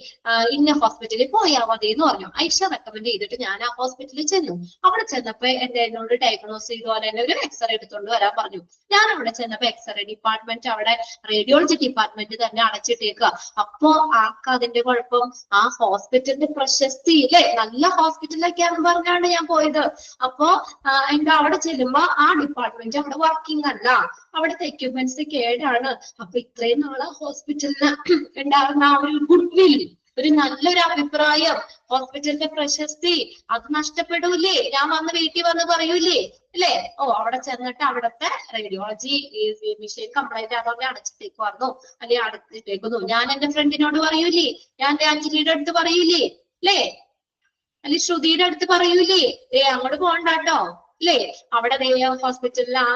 ഇന്ന ഹോസ്പിറ്റലിൽ പോയാ മതി എന്ന് പറഞ്ഞു. ഐഷ റെക്കമെൻഡ് ചെയ്തിട്ട് ഞാൻ ആ ഹോസ്പിറ്റലിൽ ചെന്നു. അവിടെ ചെന്നപ്പോ എന്നോട് ഡയഗ്നോസ് ചെയ്ത പോലെ തന്നെ ഒരു എക്സ്റേ എടുത്തോണ്ട് വരാൻ പറഞ്ഞു. ഞാൻ അവിടെ ചെന്നപ്പോ എക്സ്റേ ഡിപ്പാർട്ട്മെന്റ്, അവിടെ റേഡിയോളജി ഡിപ്പാർട്ട്മെന്റ് തന്നെ അടച്ചിട്ടേക്കുക. അപ്പൊ ആർക്കും അതിന്റെ കുഴപ്പം? ആ ഹോസ്പിറ്റലിന്റെ പ്രശസ്തി ഇല്ലേ? നല്ല ഹോസ്പിറ്റലൊക്കെയാണെന്ന് പറഞ്ഞാണ് ഞാൻ പോയത്. അപ്പൊ എന്താ, അവിടെ ചെല്ലുമ്പോ ആ ഡിപ്പാർട്ട്മെന്റ് അവിടെ വർക്കിംഗ് അല്ല, അവിടുത്തെ എക്യുപ്മെന്റ്സ് കേടാണ്. അപ്പൊ ഇത്രയും നാളെ ഹോസ്പിറ്റലിന് ഉണ്ടാകുന്ന ആ ഒരു ഗുഡ്വിൽ, ഒരു നല്ലൊരു അഭിപ്രായം, ഹോസ്പിറ്റലിന്റെ പ്രശസ്തി, അത് നഷ്ടപ്പെടൂലേ? ഞാൻ വന്ന് വീട്ടിൽ വന്ന് പറയൂലേ അല്ലേ? ഓ, അവിടെ ചെന്നിട്ട് അവിടുത്തെ റേഡിയോളജി മെഷീൻ കംപ്ലൈന്റ് ആകുമ്പോൾ അടച്ചിട്ടേക്കുമായിരുന്നു, അല്ലെങ്കിൽ അടച്ചിട്ടേക്കുന്നു. ഞാൻ എന്റെ ഫ്രണ്ടിനോട് പറയൂലേ? ഞാൻ എന്റെ അഞ്ജലിയുടെ അടുത്ത് പറയൂലേ അല്ലേ? അല്ലെങ്കിൽ ശ്രുതിയുടെ അടുത്ത് പറയൂലേ? അങ്ങോട്ട് പോകണ്ടാട്ടോ അല്ലേ? അവിടെ ഹോസ്പിറ്റലിൽ ആ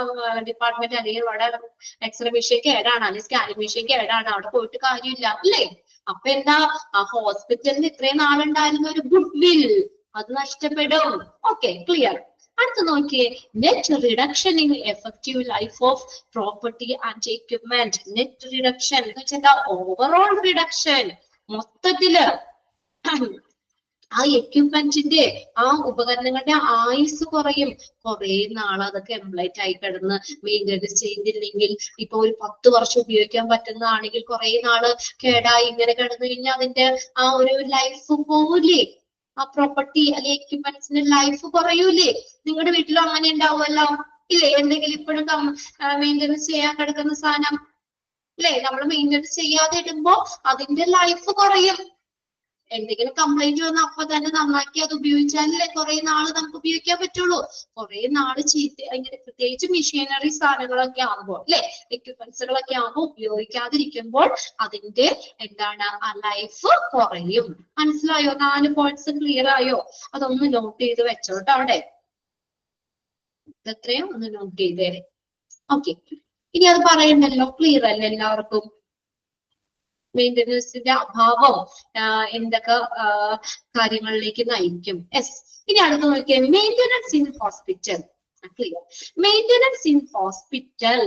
ഡിപ്പാർട്ട്മെന്റ് അല്ലെങ്കിൽ അവിടെ എക്സ്റേ മെഷീൻ കേടാണ്, അല്ലെങ്കിൽ സ്കാനിങ് മെഷീൻ കേടാണ്, അവിടെ പോയിട്ട് കാര്യമില്ല അല്ലേ? അപ്പൊ എന്താ, ആ ഹോസ്പിറ്റലിന് ഇത്രയും നാളുണ്ടായിരുന്ന ഒരു ഗുഡ്വിൽ അത് നഷ്ടപ്പെടും. Okay, clear. അടുത്ത് നോക്കിയേ, net reduction in effective life of property and equipment. Net reduction എന്ന് വെച്ചാൽ ഓവറോൾ റിഡക്ഷൻ, മൊത്തത്തില് ആ എക്യുപ്മെന്റിന്റെ, ആ ഉപകരണങ്ങളുടെ ആയുസ് കുറയും. കുറെ നാൾ അതൊക്കെ എംപ്ലോയ്റ്റ് ആയി കിടന്ന് മെയിൻ്റെനൻസ് ചെയ്തില്ലെങ്കിൽ, ഇപ്പൊ ഒരു 10 വർഷം ഉപയോഗിക്കാൻ പറ്റുന്നതാണെങ്കിൽ കുറെ നാള് കേടായി ഇങ്ങനെ കിടന്നു കഴിഞ്ഞാൽ അതിന്റെ ആ ഒരു ലൈഫ് പോകൂലേ? ആ പ്രോപ്പർട്ടി അല്ലെങ്കിൽ എക്യുപ്മെന്റ്സിന്റെ ലൈഫ് കുറയൂലേ? നിങ്ങളുടെ വീട്ടിലും അങ്ങനെ ഉണ്ടാവുമല്ലോ ഇല്ലേ? എന്തെങ്കിലും ഇപ്പോഴും മെയിൻ്റെനൻസ് ചെയ്യാൻ കിടക്കുന്ന സാധനം അല്ലേ, നമ്മൾ മെയിൻ്റെനൻസ് ചെയ്യാതെ ഇടുമ്പോ അതിന്റെ ലൈഫ് കുറയും. എന്തെങ്കിലും കംപ്ലൈന്റ് വന്നാൽ അപ്പൊ തന്നെ നന്നാക്കി അത് ഉപയോഗിച്ചാലല്ലേ കുറെ നാള് നമുക്ക് ഉപയോഗിക്കാൻ പറ്റുള്ളൂ. കുറെ നാള് ചീത്ത ഇങ്ങനെ, പ്രത്യേകിച്ച് മെഷീനറി സാധനങ്ങളൊക്കെ ആകുമ്പോൾ അല്ലെ, എക്യുപ്മെന്റ്സുകളൊക്കെ ആകുമ്പോൾ ഉപയോഗിക്കാതിരിക്കുമ്പോൾ അതിന്റെ എന്താണ്, ആ ലൈഫ് കുറയും. മനസ്സിലായോ? 4 പോയിന്റ്സ് ക്ലിയർ ആയോ? അതൊന്ന് നോട്ട് ചെയ്ത് വെച്ചോട്ടോ അവിടെ. ഇത്രയും ഒന്ന് നോട്ട് ചെയ്തേ. ഓക്കെ, ഇനി അത് പറയണ്ടല്ലോ, ക്ലിയർ അല്ലേ എല്ലാവർക്കും? മെയിൻ്റെനൻസിന്റെ അഭാവം എന്തൊക്കെ കാര്യങ്ങളിലേക്ക് നയിക്കും. യെസ്. ഇനി അടുത്ത് നോക്കിയാൽ maintenance in hospital. Clear. Maintenance in hospital,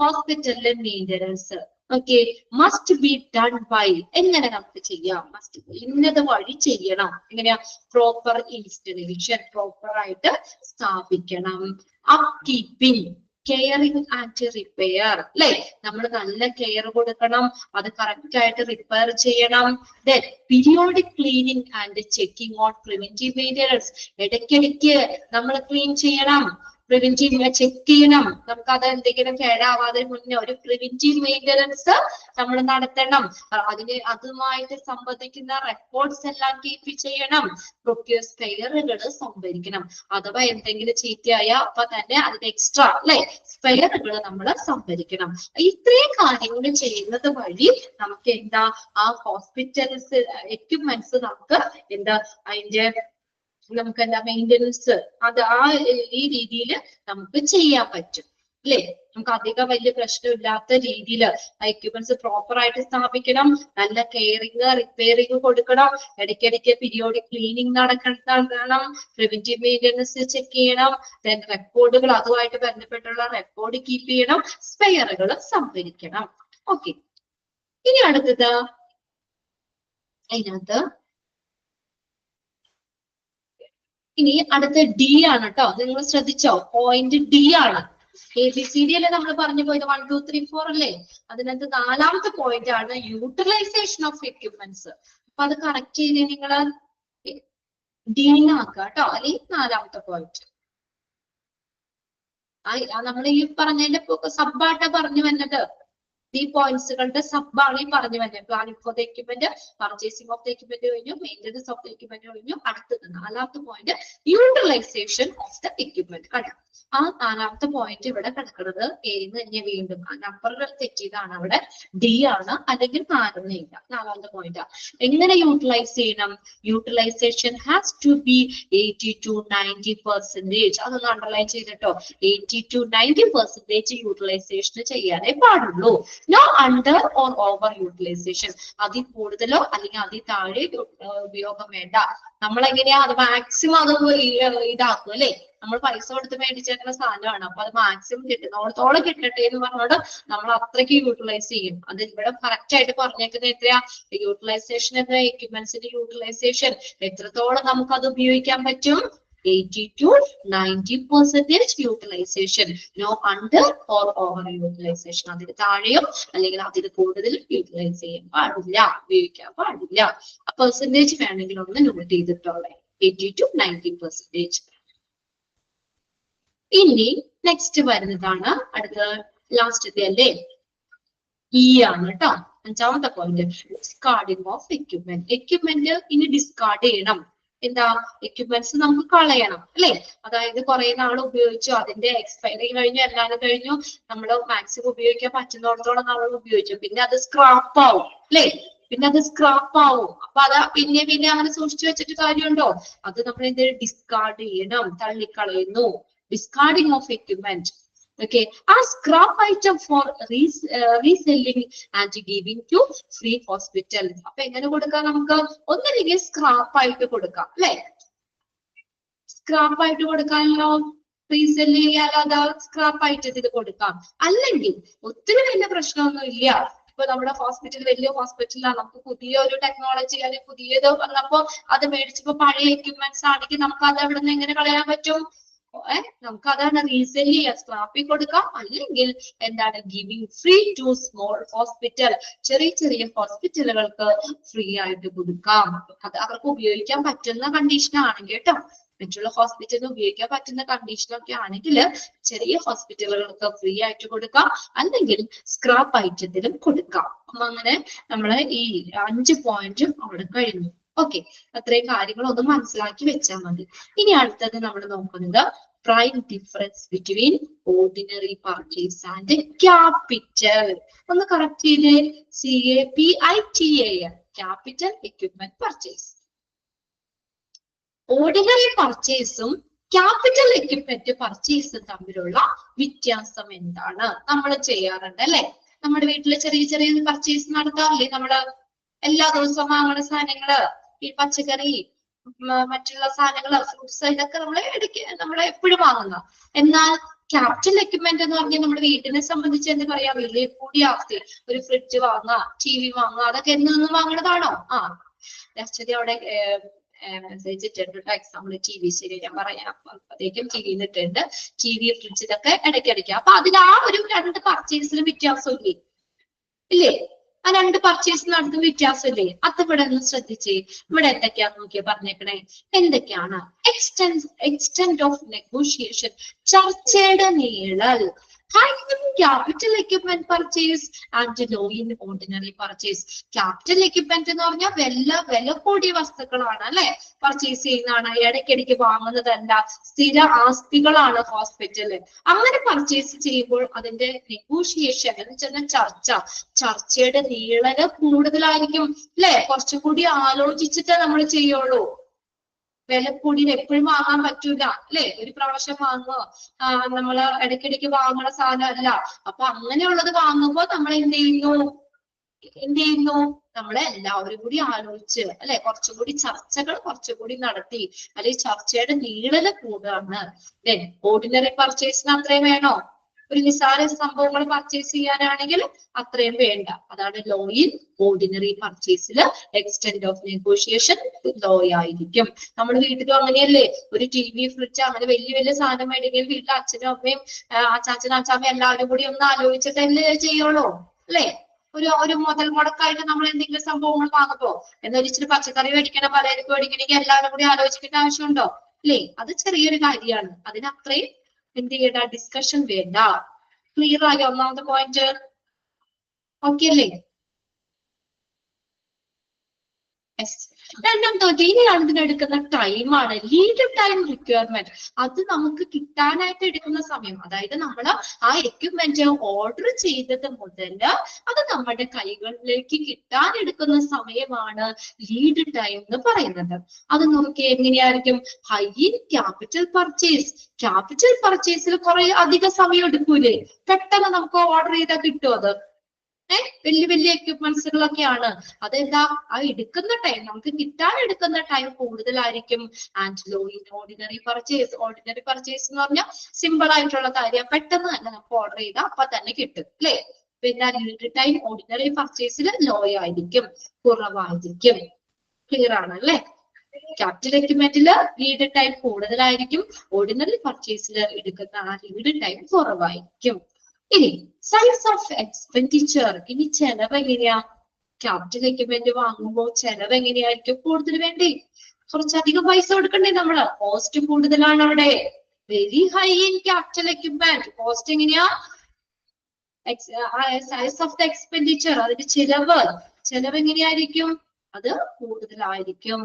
ഹോസ്പിറ്റലിലെ maintenance okay must be done by. എങ്ങനെ നമുക്ക് ചെയ്യാം? മസ്റ്റ് ബി, ഇന്നത് വഴി ചെയ്യണം. എങ്ങനെയാ? പ്രോപ്പർ ഇൻസ്റ്റലേഷൻ, പ്രോപ്പർ ആയിട്ട് സ്ഥാപിക്കണം. Up keeping, caring and repair അല്ലെ? നമ്മൾ നല്ല കെയർ കൊടുക്കണം, അത് കറക്റ്റ് ആയിട്ട് റിപ്പയർ ചെയ്യണം. Then periodic cleaning and checking on preventive maintenance. ഇടയ്ക്കിടയ്ക്ക് നമ്മൾ ക്ലീൻ ചെയ്യണം. പ്രിവെന്റീവ് ചെക്ക് ചെയ്യണം. നമുക്ക് അത് എന്തെങ്കിലും കേടാവാതെ മുന്നേ ഒരു പ്രിവെന്റീവ് മെയിൻ്റനൻസ് നമ്മൾ നടത്തണം. അതുമായിട്ട് സംബന്ധിക്കുന്ന റെക്കോർഡ്സ് എല്ലാം കീപ്പ് ചെയ്യണം. പ്രൊക്യൂർ സ്പെയറുകൾ സംഭരിക്കണം. അഥവാ എന്തെങ്കിലും ചീത്തയായ അപ്പൊ തന്നെ അതിന്റെ എക്സ്ട്രാ അല്ലെ സ്പെയറുകൾ നമ്മൾ സംഭരിക്കണം. ഇത്രയും കാര്യങ്ങൾ ചെയ്യുന്നത് വഴി നമുക്ക് എന്താ ആ ഹോസ്പിറ്റൽസ് എക്യുപ്മെന്റ്സ് നമുക്ക് എന്താ അതിന്റെ നമുക്ക് എന്താ മെയിൻ്റനൻസ് അത് ഈ രീതിയിൽ നമുക്ക് ചെയ്യാൻ പറ്റും അല്ലെ. നമുക്ക് അധികം വലിയ പ്രശ്നമില്ലാത്ത രീതിയിൽ എക്യുപ്മെന്റ്സ് പ്രോപ്പർ ആയിട്ട് സ്ഥാപിക്കണം. നല്ല കെയറിങ് റിപ്പയറിങ് കൊടുക്കണം. ഇടയ്ക്കിടയ്ക്ക് പീരിയോഡിക് ക്ലീനിങ് നടക്കണം. പ്രിവെന്റീവ് മെയിൻ്റനൻസ് ചെക്ക് ചെയ്യണം. ദെൻ റെക്കോർഡുകൾ അതുമായിട്ട് ബന്ധപ്പെട്ടുള്ള റെക്കോർഡ് കീപ്പ് ചെയ്യണം. സ്പെയറുകൾ സംഭരിക്കണം. ഓക്കെ, ഇനി അടുത്തത് അതിനകത്ത് ഇനി അടുത്ത ഡി ആണ് കേട്ടോ. നിങ്ങൾ ശ്രദ്ധിച്ചോ, പോയിന്റ് ഡി ആണ്. ABCD അല്ലേ നമ്മൾ പറഞ്ഞു പോയത് 1 2 3 4 അല്ലേ. അതിനകത്ത് 4ാമത്തെ പോയിന്റ് ആണ് യൂട്ടിലൈസേഷൻ ഓഫ് എക്യുപ്മെന്റ്സ്. അപ്പൊ അത് കറക്റ്റ് ചെയ്ത് നിങ്ങൾ ഡി ആക്കുക കേട്ടോ, അല്ലെങ്കിൽ 4ാമത്തെ പോയിന്റ്. നമ്മൾ ഈ പറഞ്ഞതിന്റെ സബ്ബായിട്ട് പറഞ്ഞു വന്നത് ഈ പോയിന്റ്സുകളുടെ സബ്ബാണ് ഈ പറഞ്ഞു വന്നത്. Planning for the equipment, purchasing of the equipment കഴിഞ്ഞു, മെയിൻ്റനൻസ് ഓഫ് ദ എക്യുപ്മെന്റ് കഴിഞ്ഞു. അടുത്തത് 4ാമത്തെ point utilization of the equipment. കണ്ടോ, ആ 4ാമത്തെ പോയിന്റ് ഇവിടെ കിടക്കുന്നത് ഏന്ന് തന്നെ വീണ്ടും നമ്പർ തെറ്റിയതാണ്. അവിടെ ഡി ആണ്, അല്ലെങ്കിൽ 4 ഇല്ല. 4ാമത്തെ പോയിന്റ് എങ്ങനെ യൂട്ടിലൈസ് ചെയ്യണം? Utilisation has to be 80 to 90%. അതൊന്ന് അണ്ടർലൈൻ ചെയ്തിട്ടോ. 80 to 90% യൂട്ടിലൈസേഷൻ ചെയ്യാനേ പാടുള്ളൂ. No under or over utilisation. അതിൽ കൂടുതലോ അല്ലെങ്കിൽ അതിൽ താഴെ ഉപയോഗം വേണ്ട. നമ്മൾ എങ്ങനെയാ അത് മാക്സിമം അത് ഇതാക്കും അല്ലെ. നമ്മൾ പൈസ കൊടുത്ത് മേടിച്ചേക്കുന്ന സാധനമാണ്. അപ്പൊ അത് മാക്സിമം കിട്ടുന്നോടത്തോളം കിട്ടട്ടെ എന്ന് പറഞ്ഞോണ്ട് നമ്മൾ അത്രയ്ക്ക് യൂട്ടിലൈസ് ചെയ്യും. അത് ഇവിടെ കറക്റ്റ് ആയിട്ട് പറഞ്ഞേക്കുന്നത് എത്രയാ? യൂട്ടിലൈസേഷൻ എന്ന എക്യുപ്മെന്റ്സിന്റെ യൂട്ടിലൈസേഷൻ എത്രത്തോളം നമുക്ക് അത് ഉപയോഗിക്കാൻ പറ്റും? 80 to 90% utilisation. No under or over utilisation. അതിന് താഴെയോ അല്ലെങ്കിൽ അതിന് കൂടുതലും യൂട്ടിലൈസ് ചെയ്യാൻ പാടില്ല, ഉപയോഗിക്കാൻ പാടില്ല. ആ പെർസെന്റേജ് വേണമെങ്കിൽ ഒന്ന് നോട്ട് ചെയ്തിട്ടോളെ. 80 to 90%. ഇനി നെക്സ്റ്റ് വരുന്നതാണ് അടുത്ത ലാസ്റ്റത്തെ അല്ലേ, ഇ ആണ് കേട്ടോ. 5ാമത്തെ പോയിന്റ് ഡിസ്കാർഡിംഗ് ഓഫ് എക്യുപ്മെന്റ്. എക്യുപ്മെന്റ് ഇനി ഡിസ്കാർഡ് ചെയ്യണം. എന്താ? എക്യുപ്മെന്റ്സ് നമുക്ക് കളയണം അല്ലെ. അതായത് കുറെ നാൾ ഉപയോഗിച്ചു, അതിന്റെ എക്സ്പയറി കഴിഞ്ഞു, എല്ലാവരും കഴിഞ്ഞു, നമ്മൾ മാക്സിമം ഉപയോഗിക്കാൻ പറ്റുന്നിടത്തോളം നമ്മൾ ഉപയോഗിച്ചു. പിന്നെ അത് സ്ക്രാപ്പ് ആവും അല്ലെ. പിന്നെ അത് സ്ക്രാപ്പ് ആവും. അപ്പൊ അത് പിന്നെ അങ്ങനെ സൂക്ഷിച്ചു വെച്ചിട്ട് കാര്യമുണ്ടോ? അത് നമ്മൾ എന്ത് ഡിസ്കാർഡ് ചെയ്യണം, തള്ളിക്കളയുന്നു. Discarding of equipment. Okay, a scrap item for reselling and giving to free hospital. അപ്പൊ എങ്ങനെ കൊടുക്കാം? നമുക്ക് ഒന്നില്ലെങ്കിൽ സ്ക്രാപ്പ് ആയിട്ട് കൊടുക്കാം അല്ലെ. സ്ക്രാപ്പ് ആയിട്ട് കൊടുക്കാമല്ലോ, റീസെല് ചെയ്യാലോ, സ്ക്രാപ്പ് ഐറ്റത്തിൽ കൊടുക്കാം. അല്ലെങ്കിൽ ഒത്തിരി വലിയ പ്രശ്നമൊന്നും ഇല്ല. ഇപ്പൊ നമ്മുടെ ഹോസ്പിറ്റൽ വലിയ ഹോസ്പിറ്റലാണ്, നമുക്ക് പുതിയ ഒരു ടെക്നോളജി അല്ലെങ്കിൽ പുതിയത് വന്നപ്പോ അത് മേടിച്ചപ്പോ പഴയ എക്യുപ്മെന്റ്സ് ആണെങ്കിൽ നമുക്ക് അത് അവിടെ നിന്ന് എങ്ങനെ കളയാൻ പറ്റും? നമുക്ക് അതാണ് റീസെല് ചെയ്യാം, സ്ക്രാപ്പിൽ കൊടുക്കാം. അല്ലെങ്കിൽ എന്താണ് giving free to small hospital. ചെറിയ ഹോസ്പിറ്റലുകൾക്ക് ഫ്രീ ആയിട്ട് കൊടുക്കാം. അത് അവർക്ക് ഉപയോഗിക്കാൻ പറ്റുന്ന കണ്ടീഷൻ ആണെങ്കിൽ കേട്ടോ. മറ്റുള്ള ഹോസ്പിറ്റലിന് ഉപയോഗിക്കാൻ പറ്റുന്ന കണ്ടീഷനൊക്കെ ആണെങ്കിൽ ചെറിയ ഹോസ്പിറ്റലുകൾക്ക് ഫ്രീ ആയിട്ട് കൊടുക്കാം, അല്ലെങ്കിൽ സ്ക്രാപ്പ് ഐറ്റത്തിലും കൊടുക്കാം. അപ്പൊ അങ്ങനെ നമ്മള് ഈ 5 പോയിന്റും അവിടെ കഴിഞ്ഞു. ഓക്കെ, അത്രയും കാര്യങ്ങൾ ഒന്ന് മനസ്സിലാക്കി വെച്ചാൽ മതി. ഇനി അടുത്തത് നമ്മൾ നോക്കുന്നത് prime difference between ordinary purchase and capital. ഒന്ന് കറക്റ്റ് ചെയ്തേ. CAPITAL, capital equipment purchase. Ordinary പർച്ചേസും ക്യാപിറ്റൽ എക്യുപ്മെന്റ് പർച്ചേസും തമ്മിലുള്ള വ്യത്യാസം എന്താണ്? നമ്മൾ ചെയ്യാറുണ്ട് അല്ലെ. നമ്മുടെ വീട്ടിൽ ചെറിയ പർച്ചേസ് നടത്താറില്ലേ? നമ്മള് എല്ലാ ദിവസവും വാങ്ങുന്ന സാധനങ്ങള്, ഈ പച്ചക്കറി, മറ്റുള്ള സാധനങ്ങള്, ഫ്രൂട്ട്സ്, ഇതൊക്കെ നമ്മൾ എപ്പോഴും വാങ്ങുന്ന. എന്നാൽ ക്യാപിറ്റൽ എക്യുപ്മെന്റ് എന്ന് പറഞ്ഞാൽ നമ്മുടെ വീട്ടിനെ സംബന്ധിച്ച് എന്താ പറയാ, വലിയ കൂടിയ അവസ്ഥ. ഒരു ഫ്രിഡ്ജ് വാങ്ങുക, TV വാങ്ങുക, അതൊക്കെ എന്നൊന്നും വാങ്ങണതാണോ? ആക്ച്വലി അവിടെ മെസ്സേജ് ഇട്ടിട്ടുണ്ട്. എക്സാമ്പിൾ TV, ശരി ഞാൻ പറയാം. അപ്പോഴത്തേക്കും TV ഇട്ടിട്ടുണ്ട്. TV, ഫ്രിഡ്ജ് ഇതൊക്കെ ഇടയ്ക്കിടയ്ക്ക്. അപ്പൊ അതിൽ ആ ഒരു 2 പർച്ചേസിലും വ്യത്യാസം ഇല്ലേ? ആ രണ്ട് പർച്ചേസ് നടത്തുന്ന വ്യത്യാസമില്ലേ? അത് ഇവിടെ ഒന്ന് ശ്രദ്ധിച്ചേ. ഇവിടെ എന്തൊക്കെയാന്ന് നോക്കിയാ പറഞ്ഞേക്കണേ. എന്തൊക്കെയാണ്? എക്സ്റ്റെന്റ് ഓഫ് നെഗോഷിയേഷൻ, ചർച്ചയുടെ നീളൽ. High in capital equipment purchase and low in ordinary purchase. Capital equipment എന്ന് പറഞ്ഞാൽ വില കൂടിയ വസ്തുക്കളാണ് അല്ലെ പർച്ചേസ് ചെയ്യുന്നതാണ്, ഇടയ്ക്കിടയ്ക്ക് വാങ്ങുന്നതല്ല, സ്ഥിര ആസ്തികളാണ് ഹോസ്പിറ്റലിൽ. അങ്ങനെ പർച്ചേസ് ചെയ്യുമ്പോൾ അതിന്റെ നെഗോഷിയേഷൻ എന്ന് വെച്ചാൽ ചർച്ചയുടെ നീളന് കൂടുതലായിരിക്കും അല്ലെ. കുറച്ചുകൂടി ആലോചിച്ചിട്ടേ നമ്മൾ ചെയ്യുള്ളൂ. വില കൂടിയത് എപ്പോഴും വാങ്ങാൻ പറ്റൂല അല്ലെ. ഒരു പ്രാവശ്യം വാങ്ങുക, നമ്മള് ഇടയ്ക്കിടയ്ക്ക് വാങ്ങുന്ന സാധനമല്ല. അപ്പൊ അങ്ങനെയുള്ളത് വാങ്ങുമ്പോൾ നമ്മൾ എന്ത് ചെയ്യുന്നു നമ്മളെ എല്ലാവരും കൂടി ആലോചിച്ച് അല്ലെ, കുറച്ചുകൂടി ചർച്ചകൾ കുറച്ചുകൂടി നടത്തി, അല്ലെങ്കിൽ ചർച്ചയുടെ നീളല് കൂടുകയാണ്. ഓർഡിനറി പർച്ചേസിന് അത്രയും വേണോ? ഒരു നിസ്സാര സംഭവങ്ങൾ പർച്ചേസ് ചെയ്യാനാണെങ്കിൽ അത്രയും വേണ്ട. അതാണ് ലോ ഇൻ ഓർഡിനറി പർച്ചേസിൽ എക്സ്റ്റെന്റ് ഓഫ് നെഗോഷിയേഷൻ ലോ ആയിരിക്കും. നമ്മുടെ വീട്ടിലും അങ്ങനെയല്ലേ, ഒരു TV, ഫ്രിഡ്ജ് അങ്ങനെ വലിയ സാധനം മേടിക്കുകയും വീട്ടിലെ അച്ഛനും അമ്മയും അച്ചാച്ചനും അച്ചാമ്മയും എല്ലാവരും കൂടി ഒന്ന് ആലോചിച്ചിട്ടല്ലേ ചെയ്യുള്ളൂ അല്ലെ. ഒരു മുതൽ മുടക്കായിട്ട് നമ്മൾ എന്തെങ്കിലും സംഭവങ്ങൾ വാങ്ങുമ്പോ എന്നാൽ ഇച്ചിരി പച്ചക്കറി മേടിക്കണം, പലചരക്ക് മേടിക്കണമെങ്കിൽ എല്ലാവരും കൂടി ആലോചിക്കേണ്ട ആവശ്യമുണ്ടോ? അല്ലേ? അത് ചെറിയൊരു കാര്യമാണ്. അതിനത്രയും എന്ത് ചെയ്യേണ്ട ഡിസ്കഷൻ വേണ്ട. ക്ലിയർ ആയി ഒന്നാമത്തെ പോയിന്റ്? ഓക്കെ അല്ലേ? രണ്ടാമത്തെ ഇനിയാണ് ഇതിനെടുക്കുന്ന ടൈമാണ് ലീഡ് ടൈം റിക്വയർമെന്റ്. അത് നമുക്ക് കിട്ടാനായിട്ട് എടുക്കുന്ന സമയം, അതായത് നമ്മൾ ആ എക്യുപ്മെന്റ് ഓർഡർ ചെയ്തത് മുതൽ അത് നമ്മുടെ കൈകളിലേക്ക് കിട്ടാൻ എടുക്കുന്ന സമയമാണ് ലീഡ് ടൈം എന്ന് പറയുന്നത്. അത് നോക്കി എങ്ങനെയായിരിക്കും? High in capital purchase. Capital പർച്ചേസിൽ കുറെ അധിക സമയം എടുക്കൂലേ? പെട്ടെന്ന് നമുക്ക് ഓർഡർ ചെയ്താൽ കിട്ടും. അത് വലിയ എക്യുപ്മെന്റ്സുകളൊക്കെയാണ്. അതെന്താ, ആ എടുക്കുന്ന ടൈം, നമുക്ക് കിട്ടാൻ എടുക്കുന്ന ടൈം കൂടുതലായിരിക്കും. And low in ordinary purchase. Ordinary purchase എന്ന് പറഞ്ഞാൽ സിമ്പിൾ ആയിട്ടുള്ള കാര്യം, പെട്ടെന്ന് തന്നെ നമുക്ക് ഓർഡർ ചെയ്താൽ അപ്പൊ തന്നെ കിട്ടും അല്ലെ. പിന്നെ ലീഡ് ടൈം ഓർഡിനറി പർച്ചേസിൽ ലോ ആയിരിക്കും, കുറവായിരിക്കും. ക്ലിയർ ആണ് അല്ലെ? ക്യാപിറ്റൽ എക്യുപ്മെന്റിൽ ലീഡ് ടൈം കൂടുതലായിരിക്കും, ഓർഡിനറി പർച്ചേസിൽ എടുക്കുന്ന ആ ലീഡ് ടൈം കുറവായിരിക്കും. ഇനി സൈസ് ഓഫ് എക്സ്പെൻഡിച്ചർ. ഇനി ചെലവ് എങ്ങനെയാ? ക്യാപിറ്റൽ എക്യുപ്മെന്റ് വാങ്ങുമ്പോൾ ചെലവ് എങ്ങനെയായിരിക്കും? കൂടുതൽ വേണ്ടേ? കുറച്ചധികം പൈസ കൊടുക്കണ്ടേ നമ്മള്? കോസ്റ്റ് കൂടുതലാണ് അവിടെ. Very high in capital equipment. Cost എങ്ങനെയാ? സൈസ് ഓഫ് ദ എക്സ്പെൻഡിച്ചർ, അതിന്റെ ചെലവ് എങ്ങനെയായിരിക്കും? അത് കൂടുതലായിരിക്കും.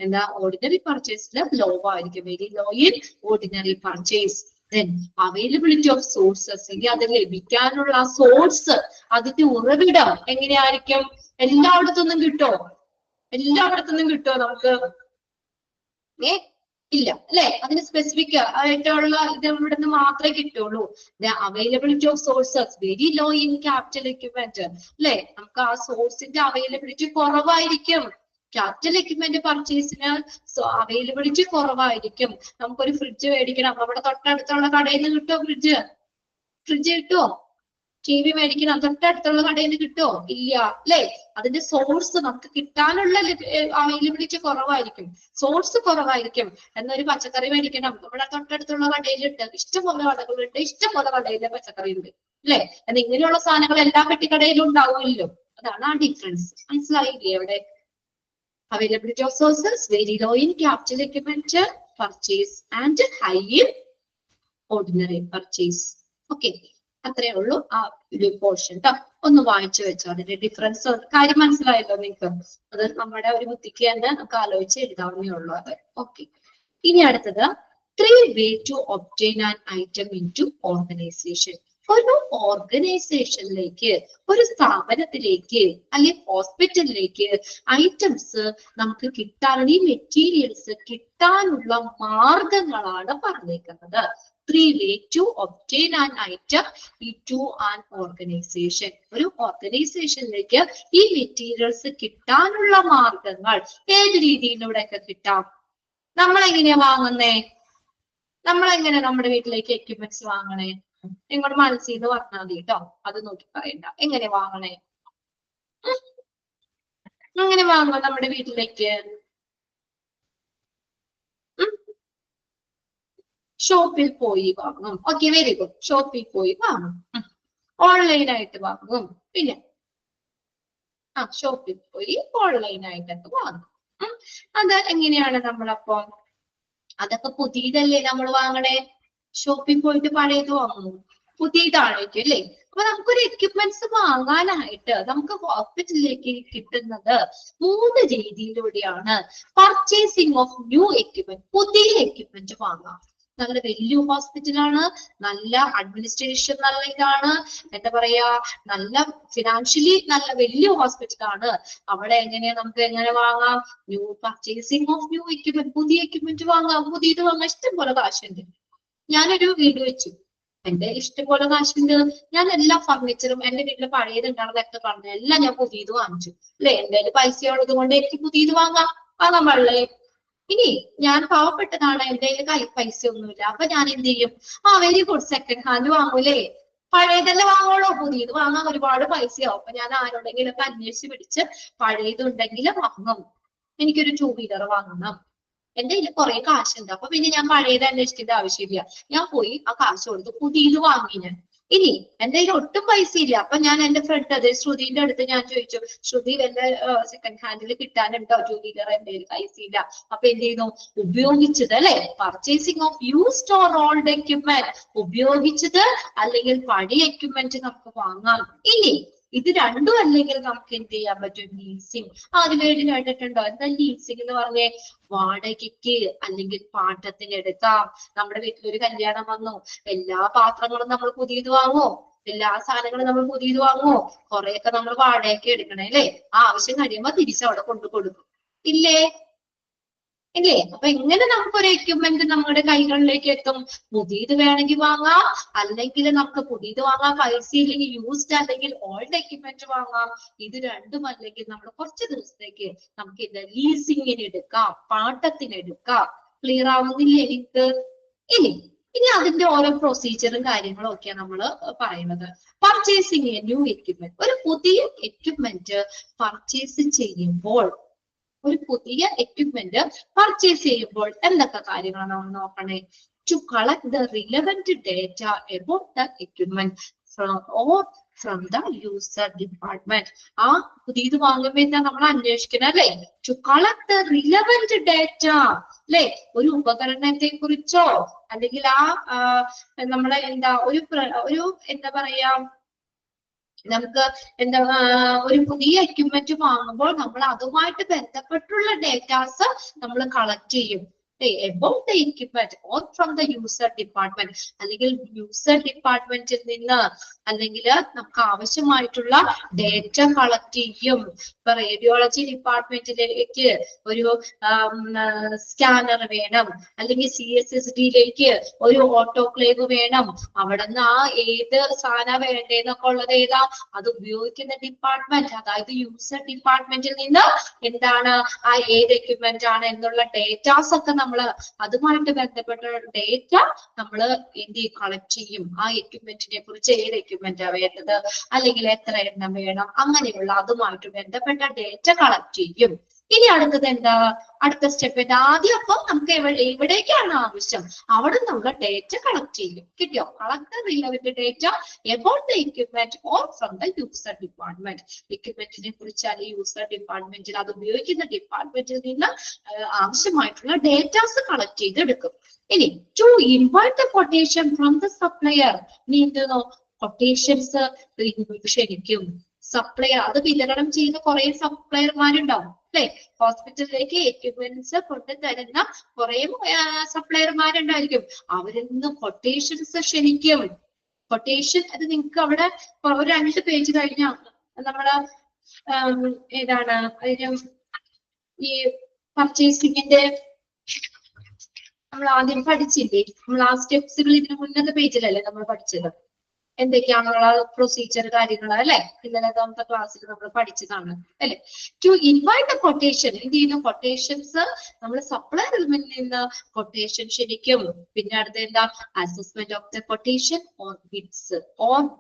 എന്താ? ഓർഡിനറി പർച്ചേസിൽ ലോ ആയിരിക്കും, very low in ordinary purchase. Then availability of sources. എങ്കിൽ അത് ലഭിക്കാനുള്ള സോഴ്സ്, അതിന്റെ ഉറവിടം എങ്ങനെയായിരിക്കും? എല്ലായിടത്തൊന്നും കിട്ടോ നമുക്ക്? ഇല്ല അല്ലെ. അതിന് സ്പെസിഫിക് ആയിട്ടുള്ള ഇത് ഇവിടുന്ന് മാത്രമേ കിട്ടുള്ളൂ. Availability of sources very low in capital equipment അല്ലെ. നമുക്ക് ആ സോഴ്സിന്റെ അവൈലബിലിറ്റി കുറവായിരിക്കും. ക്യാപിറ്റൽ എക്യുപ്മെന്റ് പർച്ചേസിന് അവൈലബിലിറ്റി കുറവായിരിക്കും. നമുക്കൊരു ഫ്രിഡ്ജ് മേടിക്കണം, നമ്മുടെ തൊട്ടടുത്തുള്ള കടയിൽ നിന്ന് കിട്ടുമോ? ഫ്രിഡ്ജ് കിട്ടുമോ? TV മേടിക്കണം, തൊട്ടടുത്തുള്ള കടയിൽ നിന്ന് കിട്ടുമോ? ഇല്ല അല്ലെ. അതിന്റെ സോഴ്സ് നമുക്ക് കിട്ടാനുള്ള അവൈലബിലിറ്റി കുറവായിരിക്കും, സോഴ്സ് കുറവായിരിക്കും. എന്നൊരു പച്ചക്കറി മേടിക്കണം, നമ്മുടെ തൊട്ടടുത്തുള്ള കടയിലുണ്ട്, ഇഷ്ടംപോലെ കടകളുണ്ട്, ഇഷ്ടംപോലെ കടയിലെ പച്ചക്കറി ഉണ്ട് അല്ലെ. എന്നാൽ ഇങ്ങനെയുള്ള സാധനങ്ങൾ എല്ലാ പെട്ടിക്കടയിലും ഉണ്ടാവുമല്ലോ. അതാണ് ആ ഡിഫറൻസ്. മനസ്സിലായില്ലേ അവിടെ? Availability of sources very low in capital equipment purchase and high in ordinary purchase. Okay, അത്രേ ഉള്ളൂ ആ ഒരു പോർഷൻ ട്ടോ. ഒന്ന് വായിച്ചു വെച്ചോ, അതിന്റെ ഡിഫറൻസ് കാര്യം മനസ്സിലായല്ലോ നിങ്ങൾക്ക്? അത് നമ്മുടെ ഒരു ബുദ്ധിക്ക് തന്നെ നമുക്ക് ആലോചിച്ച് എഴുതാവുന്നേ ഉള്ളൂ അത്. ഓക്കെ, ഇനി അടുത്തത് 3 way to obtain an item into organization. ഒരു ഓർഗനൈസേഷനിലേക്ക്, ഒരു സ്ഥാപനത്തിലേക്ക് അല്ലെങ്കിൽ ഹോസ്പിറ്റലിലേക്ക് ഐറ്റംസ് നമുക്ക് കിട്ടാനുള്ള, ഈ മെറ്റീരിയൽസ് കിട്ടാനുള്ള മാർഗങ്ങളാണ് പറഞ്ഞേക്കുന്നത്. 3 way to obtain an item into an organization. ഒരു ഓർഗനൈസേഷനിലേക്ക് ഈ മെറ്റീരിയൽസ് കിട്ടാനുള്ള മാർഗങ്ങൾ ഏത് രീതിയിലൂടെയൊക്കെ കിട്ടാം? നമ്മളെങ്ങനെയാ വാങ്ങുന്നേ? നമ്മളെങ്ങനെ നമ്മുടെ വീട്ടിലേക്ക് എക്യുപ്മെന്റ്സ് വാങ്ങണേ? നിങ്ങളുടെ മനസ്സിൽ നിന്ന് പറഞ്ഞാൽ മതി കേട്ടോ, അത് നോക്കി പറയണ്ട. എങ്ങനെ വാങ്ങണേ? അങ്ങനെ വാങ്ങാം നമ്മുടെ വീട്ടിലേക്ക്. ഷോപ്പിൽ പോയി വാങ്ങും. Okay, very good. ഷോപ്പിൽ പോയി വാങ്ങും, ഓൺലൈനായിട്ട് വാങ്ങും. പിന്നെ ഷോപ്പിൽ പോയി ഓൺലൈനായിട്ടൊക്കെ വാങ്ങും. അത് എങ്ങനെയാണ് നമ്മളപ്പോ അതൊക്കെ പുതിയതല്ലേ നമ്മൾ വാങ്ങണേ? ഷോപ്പിൽ പോയിട്ട് പഴയത് വാങ്ങുന്നു, പുതിയതാണേക്കും അല്ലേ? അപ്പൊ നമുക്കൊരു എക്യുപ്മെന്റ്സ് വാങ്ങാനായിട്ട് നമുക്ക് ഹോസ്പിറ്റലിലേക്ക് കിട്ടുന്നത് 3 രീതിയിലൂടെയാണ്. പർച്ചേസിങ് ഓഫ് ന്യൂ എക്യുപ്മെന്റ്, പുതിയ എക്യുപ്മെന്റ് വാങ്ങാം. നല്ല വലിയ ഹോസ്പിറ്റലാണ്, നല്ല അഡ്മിനിസ്ട്രേഷൻ നല്ല ഇതാണ്, എന്താ പറയാ, നല്ല ഫിനാൻഷ്യലി നല്ല വലിയ ഹോസ്പിറ്റലാണ്. അവിടെ എങ്ങനെയാ നമുക്ക് എങ്ങനെ വാങ്ങാം? New purchasing of new equipment, പുതിയ എക്യുപ്മെന്റ് വാങ്ങാം. പുതിയത് വാങ്ങാൻ ഇഷ്ടം പോലെ കാശുണ്ട്. ഞാനൊരു വീട് വെച്ചു, എന്റെ ഇഷ്ടംപോലെ കാശുണ്ട്. ഞാൻ എല്ലാ ഫർണിച്ചറും എന്റെ വീട്ടില് പഴയത് ഉണ്ടാകുന്നതൊക്കെ പറഞ്ഞു എല്ലാം ഞാൻ പുതിയത് വാങ്ങിച്ചു അല്ലെ. എന്റെ പൈസ ഉള്ളത് കൊണ്ട് എനിക്ക് പുതിയത് വാങ്ങാൻ പാടില്ലേ? ഇനി ഞാൻ പാവപ്പെട്ടതാണ്, എന്റെ കയ്യിൽ പൈസ ഒന്നുമില്ല, അപ്പൊ ഞാൻ എന്ത് ചെയ്യും? വെരി ഗുഡ്, സെക്കൻഡ് ഹാൻഡ് വാങ്ങൂലേ? പഴയതല്ലേ വാങ്ങുള്ളൂ, പുതിയത് വാങ്ങാൻ ഒരുപാട് പൈസയാവും. അപ്പൊ ഞാൻ ആരോടെങ്കിലും ഒക്കെ അന്വേഷിച്ച് പിടിച്ച് പഴയതുണ്ടെങ്കിൽ വാങ്ങും. എനിക്കൊരു 2 വീലർ വാങ്ങണം, എന്റെ കയ്യിൽ കുറെ കാശുണ്ട്, അപ്പൊ പിന്നെ ഞാൻ പഴയത് അന്വേഷിക്കേണ്ട ആവശ്യമില്ല. ഞാൻ പോയി ആ കാശ് കൊടുത്ത് പുതിയത് വാങ്ങി. ഞാൻ ഇനി എന്റെ കയ്യിൽ ഒട്ടും പൈസ ഇല്ല, അപ്പൊ ഞാൻ എന്റെ ഫ്രണ്ട് അതെ ശ്രുതിന്റെ അടുത്ത് ഞാൻ ചോദിച്ചു, ശ്രുതി വല്ല സെക്കൻഡ് ഹാൻഡിൽ കിട്ടാനുണ്ടോ 2 വീലർ? എന്റെ കയ്യിൽ പൈസ ഇല്ല. അപ്പൊ എന്ത് ചെയ്യുന്നു? ഉപയോഗിച്ചത് അല്ലെ, purchasing of used or old equipment, ഉപയോഗിച്ചത് അല്ലെങ്കിൽ പഴയ എക്യുപ്മെന്റ് നമുക്ക് വാങ്ങാം. ഇനി ഇത് രണ്ടും അല്ലെങ്കിൽ നമുക്ക് എന്ത് ചെയ്യാൻ പറ്റും? ലീസിങ്. അത് പേര് കേട്ടിട്ടുണ്ടോ? എന്താ ലീസിങ് എന്ന് പറഞ്ഞേ? വാടകയ്ക്ക് അല്ലെങ്കിൽ പാട്ടത്തിന് എടുക്കാം. നമ്മുടെ വീട്ടിലൊരു കല്യാണം വന്നു, എല്ലാ പാത്രങ്ങളും നമ്മൾ പുതിയത് വാങ്ങുമോ? എല്ലാ സാധനങ്ങളും നമ്മൾ പുതിയത് വാങ്ങുമോ? കുറെയൊക്കെ നമ്മൾ വാടകയ്ക്ക് എടുക്കണേ അല്ലേ? ആവശ്യം കഴിയുമ്പോ തിരിച്ചവിടെ കൊണ്ടു കൊടുക്കും ഇല്ലേ? ഇല്ലേ? അപ്പൊ ഇങ്ങനെ നമുക്കൊരു എക്യുപ്മെന്റ് നമ്മുടെ കൈകളിലേക്ക് എത്തും. പുതിയത് വേണമെങ്കിൽ വാങ്ങാം, അല്ലെങ്കിൽ നമുക്ക് പുതിയത് വാങ്ങാൻ പൈസ ഇല്ലെങ്കിൽ യൂസ്ഡ് അല്ലെങ്കിൽ ഓൾഡ് എക്യുപ്മെന്റ് വാങ്ങാം. ഇത് രണ്ടും അല്ലെങ്കിൽ നമ്മൾ കുറച്ച് ദിവസത്തേക്ക് നമുക്ക് ഇത് ലീസിങ്ങിന് എടുക്കാം, പാട്ടത്തിന് എടുക്കാം. ക്ലിയർ ആവുന്നില്ലേ എനിക്ക്? ഇനി അതിന്റെ ഓരോ പ്രൊസീജിയറും കാര്യങ്ങളും ഒക്കെയാണ് നമ്മൾ പറയുന്നത്. പർച്ചേസിങ് എ ന്യൂ എക്യുപ്മെന്റ്, ഒരു പുതിയ എക്യുപ്മെന്റ് പർച്ചേസ് ചെയ്യുമ്പോൾ, ഒരു പുതിയ എക്യുപ്മെന്റ് പർച്ചേസ് ചെയ്യുമ്പോൾ എന്തൊക്കെ കാര്യങ്ങളാണ് നമ്മൾ നോക്കണേ? To collect the relevant data about the equipment from the user department. പുതിയത് വാങ്ങുമ്പോ എന്താ നമ്മൾ അന്വേഷിക്കണം അല്ലെ? To collect the relevant data അല്ലെ, ഒരു ഉപകരണത്തെ കുറിച്ചോ അല്ലെങ്കിൽ നമ്മളെ ഒരു എന്താ പറയാ, നമുക്ക് ഒരു പുതിയ എക്യുപ്മെന്റ് വാങ്ങുമ്പോൾ നമ്മൾ അതുമായിട്ട് ബന്ധപ്പെട്ടുള്ള ഡേറ്റാസ് നമ്മൾ കളക്ട് ചെയ്യും. about the equipment or from the user department, അല്ലെങ്കിൽ യൂസർ ഡിപ്പാർട്ട്മെന്റിൽ നിന്ന് അല്ലെങ്കിൽ നമുക്ക് ആവശ്യമായിട്ടുള്ള ഡേറ്റ കളക്ട് ചെയ്യും. ഇപ്പൊ റേഡിയോളജി ഡിപ്പാർട്ട്മെന്റിലേക്ക് ഒരു സ്കാനർ വേണം, അല്ലെങ്കിൽ CSSD-യിലേക്ക് ഒരു ഓട്ടോക്ലേവ് വേണം. അവിടെ നിന്ന് ഏത് സാധനം വേണ്ടതെന്നൊക്കെ ഉള്ളത് ഏതാ? അത് ഉപയോഗിക്കുന്ന ഡിപ്പാർട്ട്മെന്റ്, അതായത് യൂസർ ഡിപ്പാർട്ട്മെന്റിൽ നിന്ന് എന്താണ് ഏത് എക്യുപ്മെന്റ് ആണ് എന്നുള്ള ഡേറ്റാസ് ഒക്കെ നമ്മള് അതുമായിട്ട് ബന്ധപ്പെട്ട ഡേറ്റ നമ്മൾ എന്ത് കളക്ട് ചെയ്യും. എക്യുപ്മെന്റിനെ കുറിച്ച് ഏത് എക്യുപ്മെന്റാ വേണ്ടത്, അല്ലെങ്കിൽ എത്ര എണ്ണം വേണം, അങ്ങനെയുള്ള അതുമായിട്ട് ബന്ധപ്പെട്ട ഡേറ്റ കളക്ട് ചെയ്യും. ഇനി അടുത്തത് എന്താ? അടുത്ത സ്റ്റെപ്പ് എന്താ? ആദ്യം അപ്പൊ നമുക്ക് എവിടേക്കാണ് ആവശ്യം അവിടെ നമ്മൾ ഡേറ്റ കളക്ട് ചെയ്യും. കിട്ടിയോ? Collect relevant data about the equipment or from the user department. എക്യുപ്മെന്റിനെ കുറിച്ച് അല്ലെങ്കിൽ യൂസർ ഡിപ്പാർട്ട്മെന്റിൽ അത് ഉപയോഗിക്കുന്ന ഡിപ്പാർട്ട്മെന്റിൽ നിന്ന് ആവശ്യമായിട്ടുള്ള ഡേറ്റാസ് കളക്ട് ചെയ്തെടുക്കും. ഇനി to invite the quotation from the supplier. ഇനി എന്തോ കൊട്ടേഷൻസ് ക്ഷണിക്കും. സപ്ലയർ അത് വിതരണം ചെയ്യുന്ന കുറെ സപ്ലയർമാരുണ്ടാവും അല്ലെ? ഹോസ്പിറ്റലിലേക്ക് എക്യുപ്മെന്റ്സ് കൊണ്ട് തരുന്ന കുറെ സപ്ലയർമാരുണ്ടായിരിക്കും. അവരിൽ നിന്ന് കൊട്ടേഷൻസ് ക്ഷണിക്കും. കൊട്ടേഷൻ അത് നിങ്ങൾക്ക് അവിടെ ഒരു 2 പേജ് കഴിഞ്ഞാൽ നമ്മള് ഏതാണ് അതിന് ഈ പർച്ചേസിങ്ങിന്റെ നമ്മൾ ആദ്യം പഠിച്ചില്ലേ? നമ്മൾ സ്റ്റെപ്സുകൾ ഇതിന് മുന്നത്തെ പേജിലല്ലേ നമ്മൾ പഠിച്ചത്? എന്തൊക്കെയാണുള്ള പ്രൊസീജിയർ കാര്യങ്ങൾ അല്ലെ? ഇന്നലെ നമ്മുടെ ക്ലാസ്സിൽ നമ്മൾ പഠിച്ചതാണ് അല്ലെ? To invite the quotation. എന്ത് ചെയ്യുന്നു? കൊട്ടേഷൻസ് നമ്മൾ സപ്ലയറിൽ നിന്ന് കൊട്ടേഷൻ ക്ഷണിക്കും. പിന്നെ അടുത്ത എന്താ? Assessment of the quotation or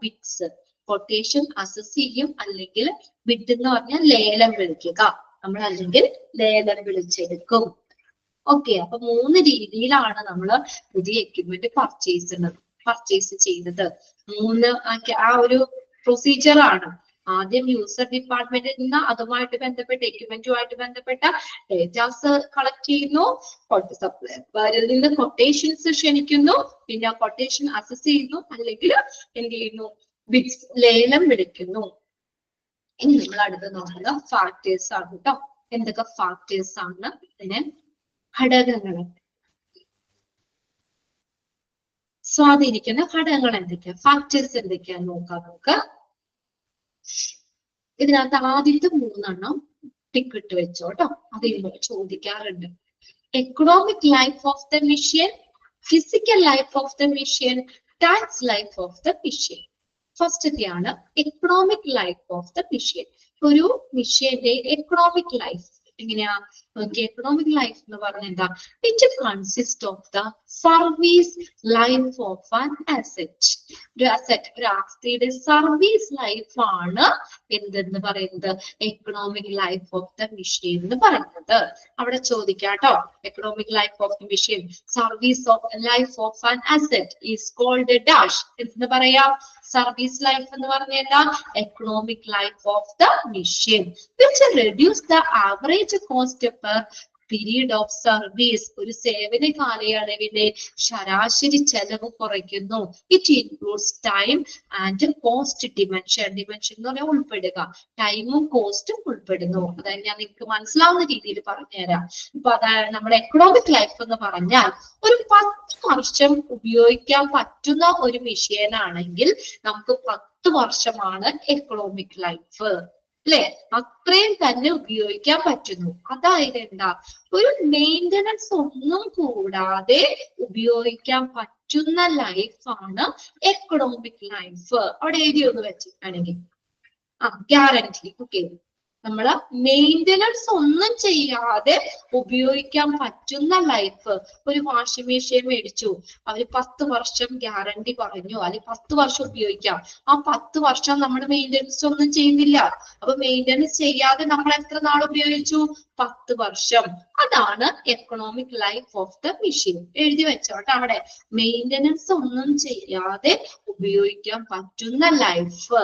bids. Quotation assess ചെയ്യും, അല്ലെങ്കിൽ ബിഡ് എന്ന് പറഞ്ഞാൽ ലേലം വിളിക്കുക. നമ്മൾ അല്ലെങ്കിൽ ലേലം വിളിച്ചെടുക്കും. ഓക്കെ, അപ്പൊ 3 രീതിയിലാണ് നമ്മൾ പുതിയ എക്യുപ്മെന്റ് പർച്ചേസ് ചെയ്യുന്നത്. 3 ഒരു പ്രൊസീജിയർ ആണ്. ആദ്യം യൂസർ ഡിപ്പാർട്ട്മെന്റിൽ നിന്ന് അതുമായിട്ട് ബന്ധപ്പെട്ട എക്യുപ്മെന്റുമായിട്ട് ബന്ധപ്പെട്ട ഡേറ്റാസ് കളക്ട് ചെയ്യുന്നു, സപ്ലയറിൽ നിന്ന് കൊട്ടേഷൻസ് ക്ഷണിക്കുന്നു, പിന്നെ കൊട്ടേഷൻ അസസ് ചെയ്യുന്നു, അല്ലെങ്കിൽ എന്ത് ചെയ്യുന്നു, ബിഡ്സ് ലേലം വിളിക്കുന്നു. ഇനി നമ്മൾ അടുത്ത് നോക്കുന്നത് ഫാക്ടേഴ്സ് ആണ് കേട്ടോ. എന്തൊക്കെ ഫാക്ടേഴ്സ് ആണ്? ഇതിന് ഘടകങ്ങൾ, സ്വാധീനിക്കുന്ന ഘടകങ്ങൾ എന്തൊക്കെയാ, ഫാക്ടേഴ്സ് എന്തൊക്കെയാന്ന് നോക്കാം നമുക്ക്. ഇതിനകത്ത് ആദ്യത്തെ 3 ടിക്ക് ഇട്ട് വെച്ചോ കേട്ടോ, അത് ചോദിക്കാറുണ്ട്. Economic life of the machine, physical life of the machine, tax life of the machine. ഫസ്റ്റത്തെയാണ് economic life of the machine. ഒരു മെഷീന്റെ എക്കണോമിക് ലൈഫ് എങ്ങനെയാ? എക്കണോമിക് ലൈഫ് എന്ന് പറഞ്ഞാൽ എന്താ? It consist of the service life of an asset. ഒരു asset, ഒരു ആസ്തിയുടെ സർവീസ് ലൈഫ് ആണ് എന്തെന്ന് പറയുന്നത്? Economic life of the machine എന്ന് പറയുന്നത്. അവിടെ ചോദിക്കാട്ടോ, economic life of the machine, service of life of an asset is called dash. എന്ന് പറയാം, സർവീസ് ലൈഫ് എന്ന് പറഞ്ഞാൽ economic life of the machine, which reduce the average cost per period of service. ഒരു സേവന കാലയളവിലെ ശരാശരി ചെലവ് കുറയ്ക്കുന്നു. It includes time and cost dimension. Dimension എന്ന് പറഞ്ഞാൽ ഉൾപ്പെടുക, ടൈമും കോസ്റ്റും ഉൾപ്പെടുന്നു. അതായത് ഞാൻ നിങ്ങൾക്ക് മനസ്സിലാവുന്ന രീതിയിൽ പറഞ്ഞുതരാം. ഇപ്പൊ അതായത് നമ്മുടെ എക്കണോമിക് ലൈഫ് എന്ന് പറഞ്ഞാൽ ഒരു 10 വർഷം ഉപയോഗിക്കാൻ പറ്റുന്ന ഒരു മെഷീൻ ആണെങ്കിൽ നമുക്ക് 10 വർഷമാണ് എക്കണോമിക് ലൈഫ്, അല്ലെ? അത്രയും തന്നെ ഉപയോഗിക്കാൻ പറ്റുന്നു. അതായത് എന്താ? ഒരു മെയിൻ്റനൻസ് ഒന്നും കൂടാതെ ഉപയോഗിക്കാൻ പറ്റുന്ന ലൈഫാണ് എക്കണോമിക് ലൈഫ്. അവിടെ എഴുതി ഒന്ന് വെച്ചിട്ടാണെങ്കിൽ ഗ്യാരണ്ടി. ഓക്കെ, നമ്മള് മെയിൻ്റനൻസ് ഒന്നും ചെയ്യാതെ ഉപയോഗിക്കാൻ പറ്റുന്ന ലൈഫ്. ഒരു വാഷിംഗ് മെഷീൻ മേടിച്ചു, അവര് 10 വർഷം ഗ്യാരണ്ടി പറഞ്ഞു, അല്ലെങ്കിൽ 10 വർഷം ഉപയോഗിക്കാം. ആ 10 വർഷം നമ്മൾ മെയിൻ്റനൻസ് ഒന്നും ചെയ്യുന്നില്ല. അപ്പൊ മെയിൻ്റനൻസ് ചെയ്യാതെ നമ്മൾ എത്ര നാൾ ഉപയോഗിച്ചു? 10 വർഷം. അതാണ് economic life of the machine. എഴുതി വെച്ചോട്ടെ അവിടെ, മെയിൻ്റനൻസ് ഒന്നും ചെയ്യാതെ ഉപയോഗിക്കാൻ പറ്റുന്ന ലൈഫ്.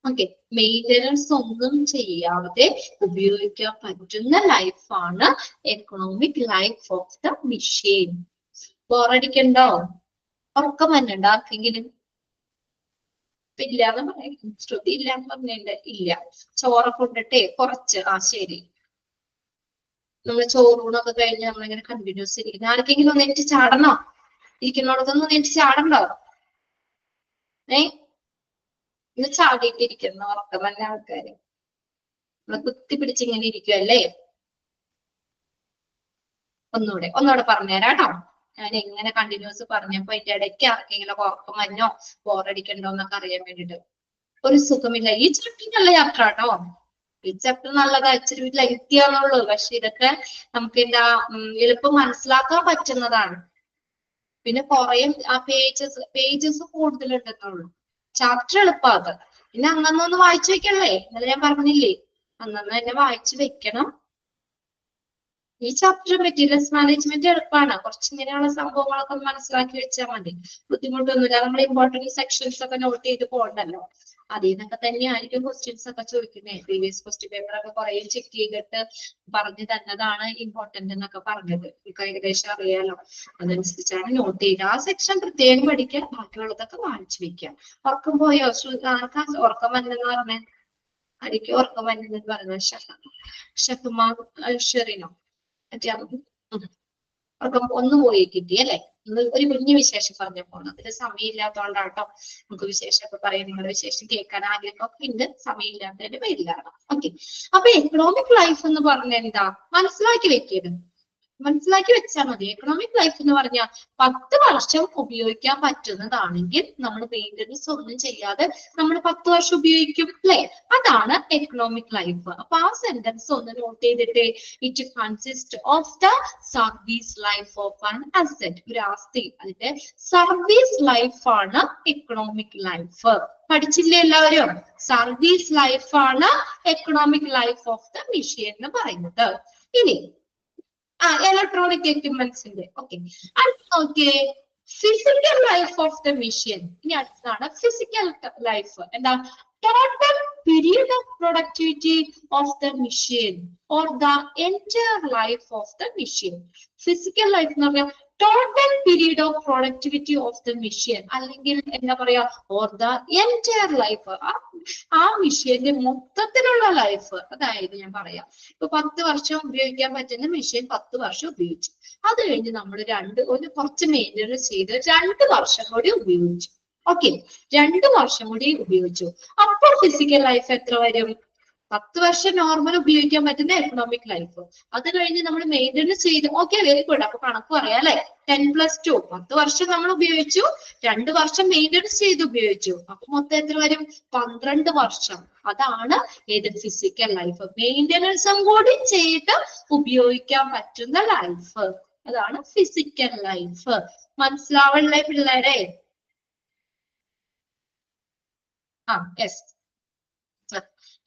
ഓക്കെ, മെയിൻ്റനൻസ് ഒന്നും ചെയ്യാതെ ഉപയോഗിക്കാൻ പറ്റുന്ന ലൈഫാണ് economic life of the machine. ബോറടിക്കണ്ടോ? ഉറക്കം വന്നുണ്ടോ ആർക്കെങ്കിലും? ഇല്ലാന്ന് പറയാം, ശ്രുതി ഇല്ലാന്ന് പറഞ്ഞിട്ടുണ്ട്. ഇല്ല, ചോറൊക്കെ കൊണ്ടിട്ടേ കുറച്ച്. ശരി, നമ്മള് ചോറൂണൊക്കെ കഴിഞ്ഞ് നമ്മളിങ്ങനെ കണ്ടിന്യൂസ് ഇരിക്കുന്നു. ആർക്കെങ്കിലും ഒന്ന് എനിക്ക് ചാടണോ? ഇരിക്കുന്നോടത്തൊന്നും എനിക്ക് ചാടണ്ടോ? ഇന്ന് ചാടിയിട്ടിരിക്കുന്ന ഉറക്കം നല്ല ആൾക്കാര് നമ്മളെ കുത്തി പിടിച്ചിങ്ങനെ ഇരിക്കുവല്ലേ. ഒന്നുകൂടെ പറഞ്ഞുതരാം കേട്ടോ. ഞാൻ എങ്ങനെ കണ്ടിന്യൂസ് പറഞ്ഞപ്പോ അതിന്റെ ഇടയ്ക്ക് ആർക്കെങ്കിലും ഉറക്കം വന്നോ ബോറടിക്കണ്ടോ എന്നൊക്കെ അറിയാൻ വേണ്ടിട്ട്. ഒരു സുഖമില്ല. ഈ ചാപ്റ്റർ നല്ല യാത്ര കേട്ടോ. ഈ ചാപ്റ്റർ നല്ലതാ, ഇച്ചിരി ലൈറ്റിയാണുള്ളൂ. പക്ഷെ ഇതൊക്കെ നമുക്ക് എന്താ എളുപ്പം മനസ്സിലാക്കാൻ പറ്റുന്നതാണ്. പിന്നെ കുറെ പേജസ് കൂടുതലുണ്ടെന്നുള്ളൂ. ചാപ്റ്റർ എളുപ്പമാക്കുക. പിന്നെ അന്നൊന്ന് വായിച്ചു വെക്കണല്ലേ, ഇന്നലെ ഞാൻ പറഞ്ഞില്ലേ, അന്നു തന്നെ വായിച്ചു വെക്കണം. ഈ ചാപ്റ്റർ മെറ്റീരിയൽസ് മാനേജ്മെന്റ് എളുപ്പമാണ്. കുറച്ച് ഇങ്ങനെയുള്ള സംഭവങ്ങളൊക്കെ മനസ്സിലാക്കി വെച്ചാൽ മതി, ബുദ്ധിമുട്ടൊന്നുമില്ല. നമ്മൾ ഇമ്പോർട്ടന്റ് സെക്ഷൻസ് ഒക്കെ നോട്ട് ചെയ്ത് പോകണ്ടല്ലോ. അതിൽ നിന്നൊക്കെ തന്നെയായിരിക്കും ക്വസ്റ്റ്യൻസ് ഒക്കെ ചോദിക്കുന്നത്. പ്രീവിയസ് ക്വസ്റ്റ്യൻ പേപ്പർ ഒക്കെ കുറെ ചെക്ക് ചെയ്തിട്ട് പറഞ്ഞു തന്നതാണ് ഇമ്പോർട്ടന്റ് എന്നൊക്കെ പറഞ്ഞത്. നിങ്ങൾക്ക് ഏകദേശം അറിയാലോ. അതനുസരിച്ചാണ് നോട്ട് ചെയ്യുക. ആ സെക്ഷൻ പ്രത്യേകം പഠിക്കാൻ, ബാക്കിയുള്ളതൊക്കെ വായിച്ചു വെക്കാം. ഉറക്കം പോയോ? ഉറക്കം വന്നെന്ന് പറഞ്ഞേ, ആയിരിക്കും ഉറക്കം വന്നെന്ന് പറഞ്ഞത്. ഷഹ്മാ ഷെറിനോ ഉറക്കം ഒന്ന് പോയി കിട്ടി അല്ലെ? ഒരു കുഞ്ഞു വിശേഷം പറഞ്ഞു പോകണം. അതിന് സമയമില്ലാത്തതുകൊണ്ടാട്ടോ നമുക്ക് വിശേഷമൊക്കെ പറയാം. നിങ്ങളുടെ വിശേഷം കേൾക്കാൻ ആഗ്രഹമൊക്കെ ഉണ്ട്, സമയമില്ലാത്തതിന്റെ പേരിലാണ്. ഓക്കെ, അപ്പൊ എക്കണോമിക് ലൈഫ് എന്ന് പറഞ്ഞ എന്താ? മനസ്സിലാക്കി വെക്കരുത്, മനസ്സിലാക്കി വെച്ചാൽ മതി. എക്കണോമിക് ലൈഫ് എന്ന് പറഞ്ഞാൽ 10 വർഷം ഉപയോഗിക്കാൻ പറ്റുന്നതാണെങ്കിൽ നമ്മൾ മെയിൻ്റനൻസ് ഒന്നും ചെയ്യാതെ നമ്മൾ 10 വർഷം ഉപയോഗിക്കും, അല്ലെ? അതാണ് എക്കണോമിക് ലൈഫ്. അപ്പൊ ആ സെന്റൻസ് ഒന്ന് നോട്ട് ചെയ്തിട്ട്, it consist of the service life of an asset. ഒരു ആസ്തി, അതിന്റെ സർവീസ് ലൈഫാണ് എക്കണോമിക് ലൈഫ്. പഠിച്ചില്ലേ എല്ലാവരും? സർവീസ് ലൈഫാണ് economic life of the machine എന്ന് പറയുന്നത്. ഇനി ഇലക്ട്രോണിക് എക്യുപ്മെന്റ്സിന്റെ ഓക്കെ, അടുത്ത് നോക്കിയേ, physical life of the machine. ഇനി അടുത്തതാണ് ഫിസിക്കൽ ലൈഫ്. എന്താ? Total period of productivity of the machine or the entire life of the machine. Physical life എന്ന് പറഞ്ഞാൽ total period of productivity of the machine, അല്ലെങ്കിൽ എന്താ പറയാ, ഓർ ദ എൻറ്റയർ ലൈഫ്, ആ മെഷീന്റെ മൊത്തത്തിലുള്ള ലൈഫ്. അതായത് ഞാൻ പറയാം, ഇപ്പൊ 10 വർഷം ഉപയോഗിക്കാൻ പറ്റുന്ന മെഷീൻ 10 വർഷം ഉപയോഗിച്ചു. അത് കഴിഞ്ഞ് നമ്മൾ കുറച്ച് മെയിൻ്റെനൻസ് ചെയ്ത് 2 വർഷം കൂടി ഉപയോഗിച്ചു. ഓക്കെ, 2 വർഷം കൂടി ഉപയോഗിച്ചു. അപ്പോൾ ഫിസിക്കൽ ലൈഫ് എത്ര വരും? 10 വർഷം നോർമൽ ഉപയോഗിക്കാൻ പറ്റുന്ന എക്കണോമിക് ലൈഫ്. അത് കഴിഞ്ഞ് നമ്മൾ മെയിൻ്റെനൻസ് ചെയ്ത്, ഓക്കെ വെരി ഗുഡ്. അപ്പൊ കണക്ക് പറയാം അല്ലെ, 10+2 10 വർഷം നമ്മൾ ഉപയോഗിച്ചു, 2 വർഷം മെയിൻ്റെനൻസ് ചെയ്ത് ഉപയോഗിച്ചു. അപ്പൊ മൊത്തം എത്ര വരും? 12 വർഷം. അതാണ് ഏത്? Physical life. മെയിൻ്റെനൻസും കൂടി ചെയ്ത് ഉപയോഗിക്കാൻ പറ്റുന്ന ലൈഫ്, അതാണ് ഫിസിക്കൽ ലൈഫ്. മനസ്സിലാവല്ലേ പിള്ളേരെ? യെസ്.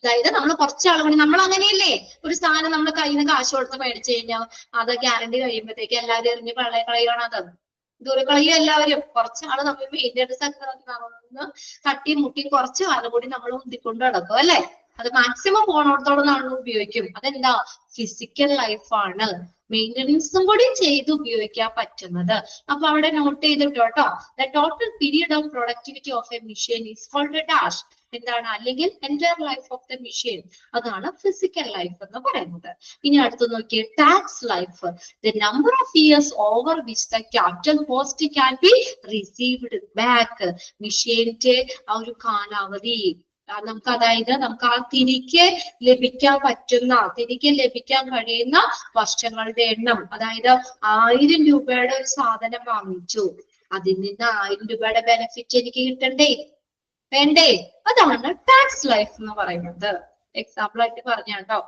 അതായത് നമ്മൾ കുറച്ചാളുകൾ, നമ്മൾ അങ്ങനെയല്ലേ, ഒരു സാധനം നമ്മൾ കയ്യിൽ നിന്ന് കാശ് കൊടുത്ത് മേടിച്ചു കഴിഞ്ഞാൽ അത് ഗ്യാരണ്ടി കഴിയുമ്പോഴത്തേക്ക് എല്ലാവരും എറിഞ്ഞ് കളയാണ്. അത് ദൂരെ കളയും എല്ലാവരും. കുറച്ചാള് നമ്മൾ മെയിൻ്റെനൻസ് ഒക്കെ നടന്ന് തട്ടി മുട്ടി കുറച്ച് കാലം കൂടി നമ്മൾ ഉന്തിക്കൊണ്ട് നടക്കും അല്ലെ. അത് മാക്സിമം പോണോടത്തോളം നമ്മൾ ഉപയോഗിക്കും. അതെന്താ? ഫിസിക്കൽ ലൈഫാണ്. മെയിൻ്റെനൻസും കൂടി ചെയ്ത് ഉപയോഗിക്കാൻ പറ്റുന്നത്. അപ്പൊ അവിടെ നോട്ട് ചെയ്തിട്ടോ കേട്ടോ. The total period of productivity of a machine is called dash. എന്താണ്? അല്ലെങ്കിൽ entire life of the machine. അതാണ് ഫിസിക്കൽ ലൈഫ് എന്ന് പറയുന്നത്. ഇനി അടുത്ത് നോക്കിയേ, tax life. The number of years over which the capital cost can be received back. മെഷീന്റെ ആ ഒരു കാലാവധി നമുക്ക്, അതായത് നമുക്ക് ആ തിരികെ ലഭിക്കാൻ കഴിയുന്ന വർഷങ്ങളുടെ എണ്ണം. അതായത് 1000 രൂപയുടെ ഒരു സാധനം വാങ്ങിച്ചു, അതിൽ നിന്ന് 1000 രൂപയുടെ ബെനിഫിറ്റ് എനിക്ക് കിട്ടണ്ടേ? വേണ്ടേ? അതാണ് ടാക്സ് ലൈഫ് എന്ന് പറയുന്നത്. എക്സാമ്പിൾ ആയിട്ട് പറഞ്ഞാട്ടോ,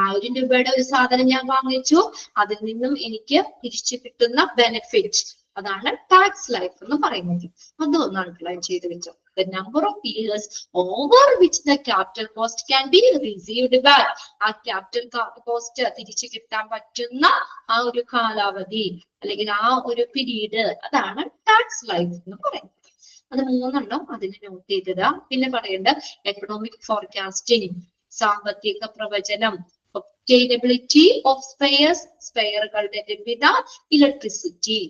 1000 രൂപയുടെ ഒരു സാധനം ഞാൻ വാങ്ങിച്ചു, അതിൽ നിന്നും എനിക്ക് തിരിച്ചു കിട്ടുന്ന ബെനിഫിറ്റ്, അതാണ് ടാക്സ് ലൈഫ് എന്ന് പറയുന്നത്. അതൊന്ന് അണ്ടർലൈൻ ചെയ്ത് വെച്ചോ. The number of years over which the capital cost can be received back. ആ ക്യാപിറ്റൽ കോസ്റ്റ് തിരിച്ചു കിട്ടാൻ പറ്റുന്ന ആ ഒരു കാലാവധി അല്ലെങ്കിൽ ആ ഒരു പീരീഡ്, അതാണ് ടാക്സ് ലൈഫ് എന്ന് പറയുന്നത്. അത് 3 എണ്ണം അതിന് നോട്ട് ചെയ്തതാ. പിന്നെ പറയേണ്ട എക്കണോമിക് ഫോർകാസ്റ്റിംഗ്, സാമ്പത്തിക പ്രവചനം, ഒബ്റ്റൈനബിലിറ്റി ഓഫ് സ്പെയർസ്, സ്പെയറുകളുടെ ലഭ്യത, electricity,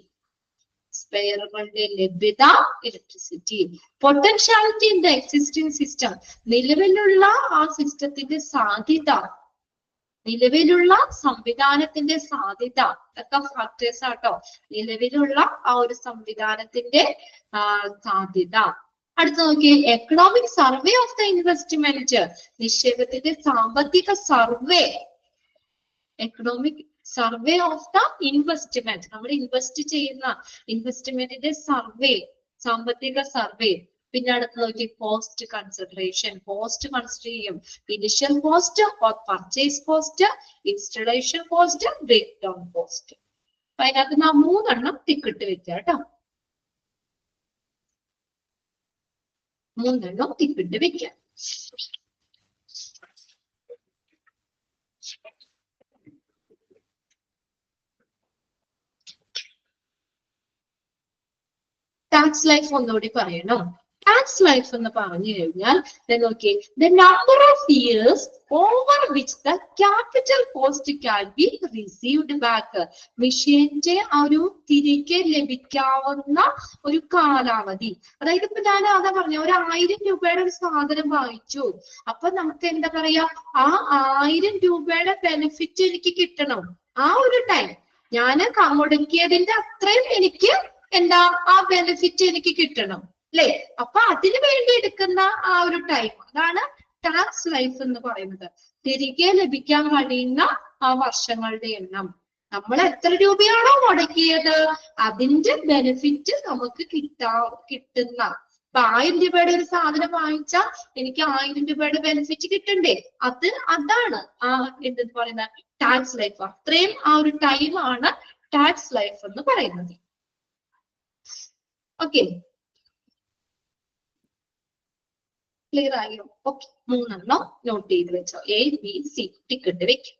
electricity, potentiality in the existing system, നിലവിലുള്ള ആ സിസ്റ്റത്തിന്റെ സാധ്യത, നിലവിലുള്ള സംവിധാനത്തിന്റെ സാധ്യത, ഇതൊക്കെ ഫാക്ടേഴ്സ് ആട്ടോ. നിലവിലുള്ള ആ ഒരു സംവിധാനത്തിന്റെ സാധ്യത. അടുത്ത നോക്കി, economic survey of the investment, നിക്ഷേപത്തിന്റെ സാമ്പത്തിക survey. Economic survey of the investment, നമ്മൾ ഇൻവെസ്റ്റ് ചെയ്യുന്ന ഇൻവെസ്റ്റ്മെന്റിന്റെ സർവേ, സാമ്പത്തിക സർവേ. പിന്നെ അടുത്ത് നോക്കി, കോസ്റ്റ് കൺസിഡറേഷൻ, കോസ്റ്റ് കൺസിഡർ ചെയ്യും. Initial cost, purchase cost, installation cost, break down cost. അപ്പൊ അതിനകത്ത് 3 എണ്ണം ടിക്കിട്ട് വെക്കുക കേട്ടോ. 3 എണ്ണം ടിക്കിട്ട് വെക്കുക. ടാക്സ് ലൈഫ് ഒന്നുകൂടി പറയണം. ടാക്സ് ലൈഫ് എന്ന് പറഞ്ഞു കഴിഞ്ഞാൽ നോക്കി, the number of years over which the capital cost can be received back. മെഷീന്റെ ആ ഒരു തിരികെ ലഭിക്കാവുന്ന ഒരു കാലാവധി. അതായത് ഇപ്പൊ ഞാൻ അതാ പറഞ്ഞ, ഒരു 1000 രൂപയുടെ ഒരു സാധനം വാങ്ങിച്ചു, അപ്പൊ നമുക്ക് എന്താ പറയാ, ആ 1000 രൂപയുടെ ബെനിഫിറ്റ് എനിക്ക് കിട്ടണം. ആ ഒരു ടൈം ഞാൻ മുടക്കിയതിന്റെ അത്രയും എനിക്ക് എന്താ, ആ ബെനിഫിറ്റ് എനിക്ക് കിട്ടണം അല്ലെ. അപ്പൊ അതിനു വേണ്ടി എടുക്കുന്ന ആ ഒരു ടൈം, അതാണ് ടാക്സ് ലൈഫ് എന്ന് പറയുന്നത്. തിരികെ ലഭിക്കാൻ കഴിയുന്ന ആ വർഷങ്ങളുടെ എണ്ണം. നമ്മൾ എത്ര രൂപയാണോ മുടക്കിയത് അതിന്റെ ബെനിഫിറ്റ് നമുക്ക് കിട്ടുന്ന. ഇപ്പൊ 1000 രൂപയുടെ ഒരു സാധനം വാങ്ങിച്ചാൽ എനിക്ക് 1000 രൂപയുടെ ബെനിഫിറ്റ് കിട്ടണ്ടേ? അതാണ് ആ എന്തെന്ന് പറയുന്ന ടാക്സ് ലൈഫ്. അത്രയും ആ ഒരു ടൈമാണ് ടാക്സ് ലൈഫ് എന്ന് പറയുന്നത്. ഓക്കെ, ക്ലിയർ ആയോ? ഓക്കെ, 3 എണ്ണം നോട്ട് ചെയ്ത് വെച്ചോ. A, B, C ടിക്കറ്റ് വെക്കും.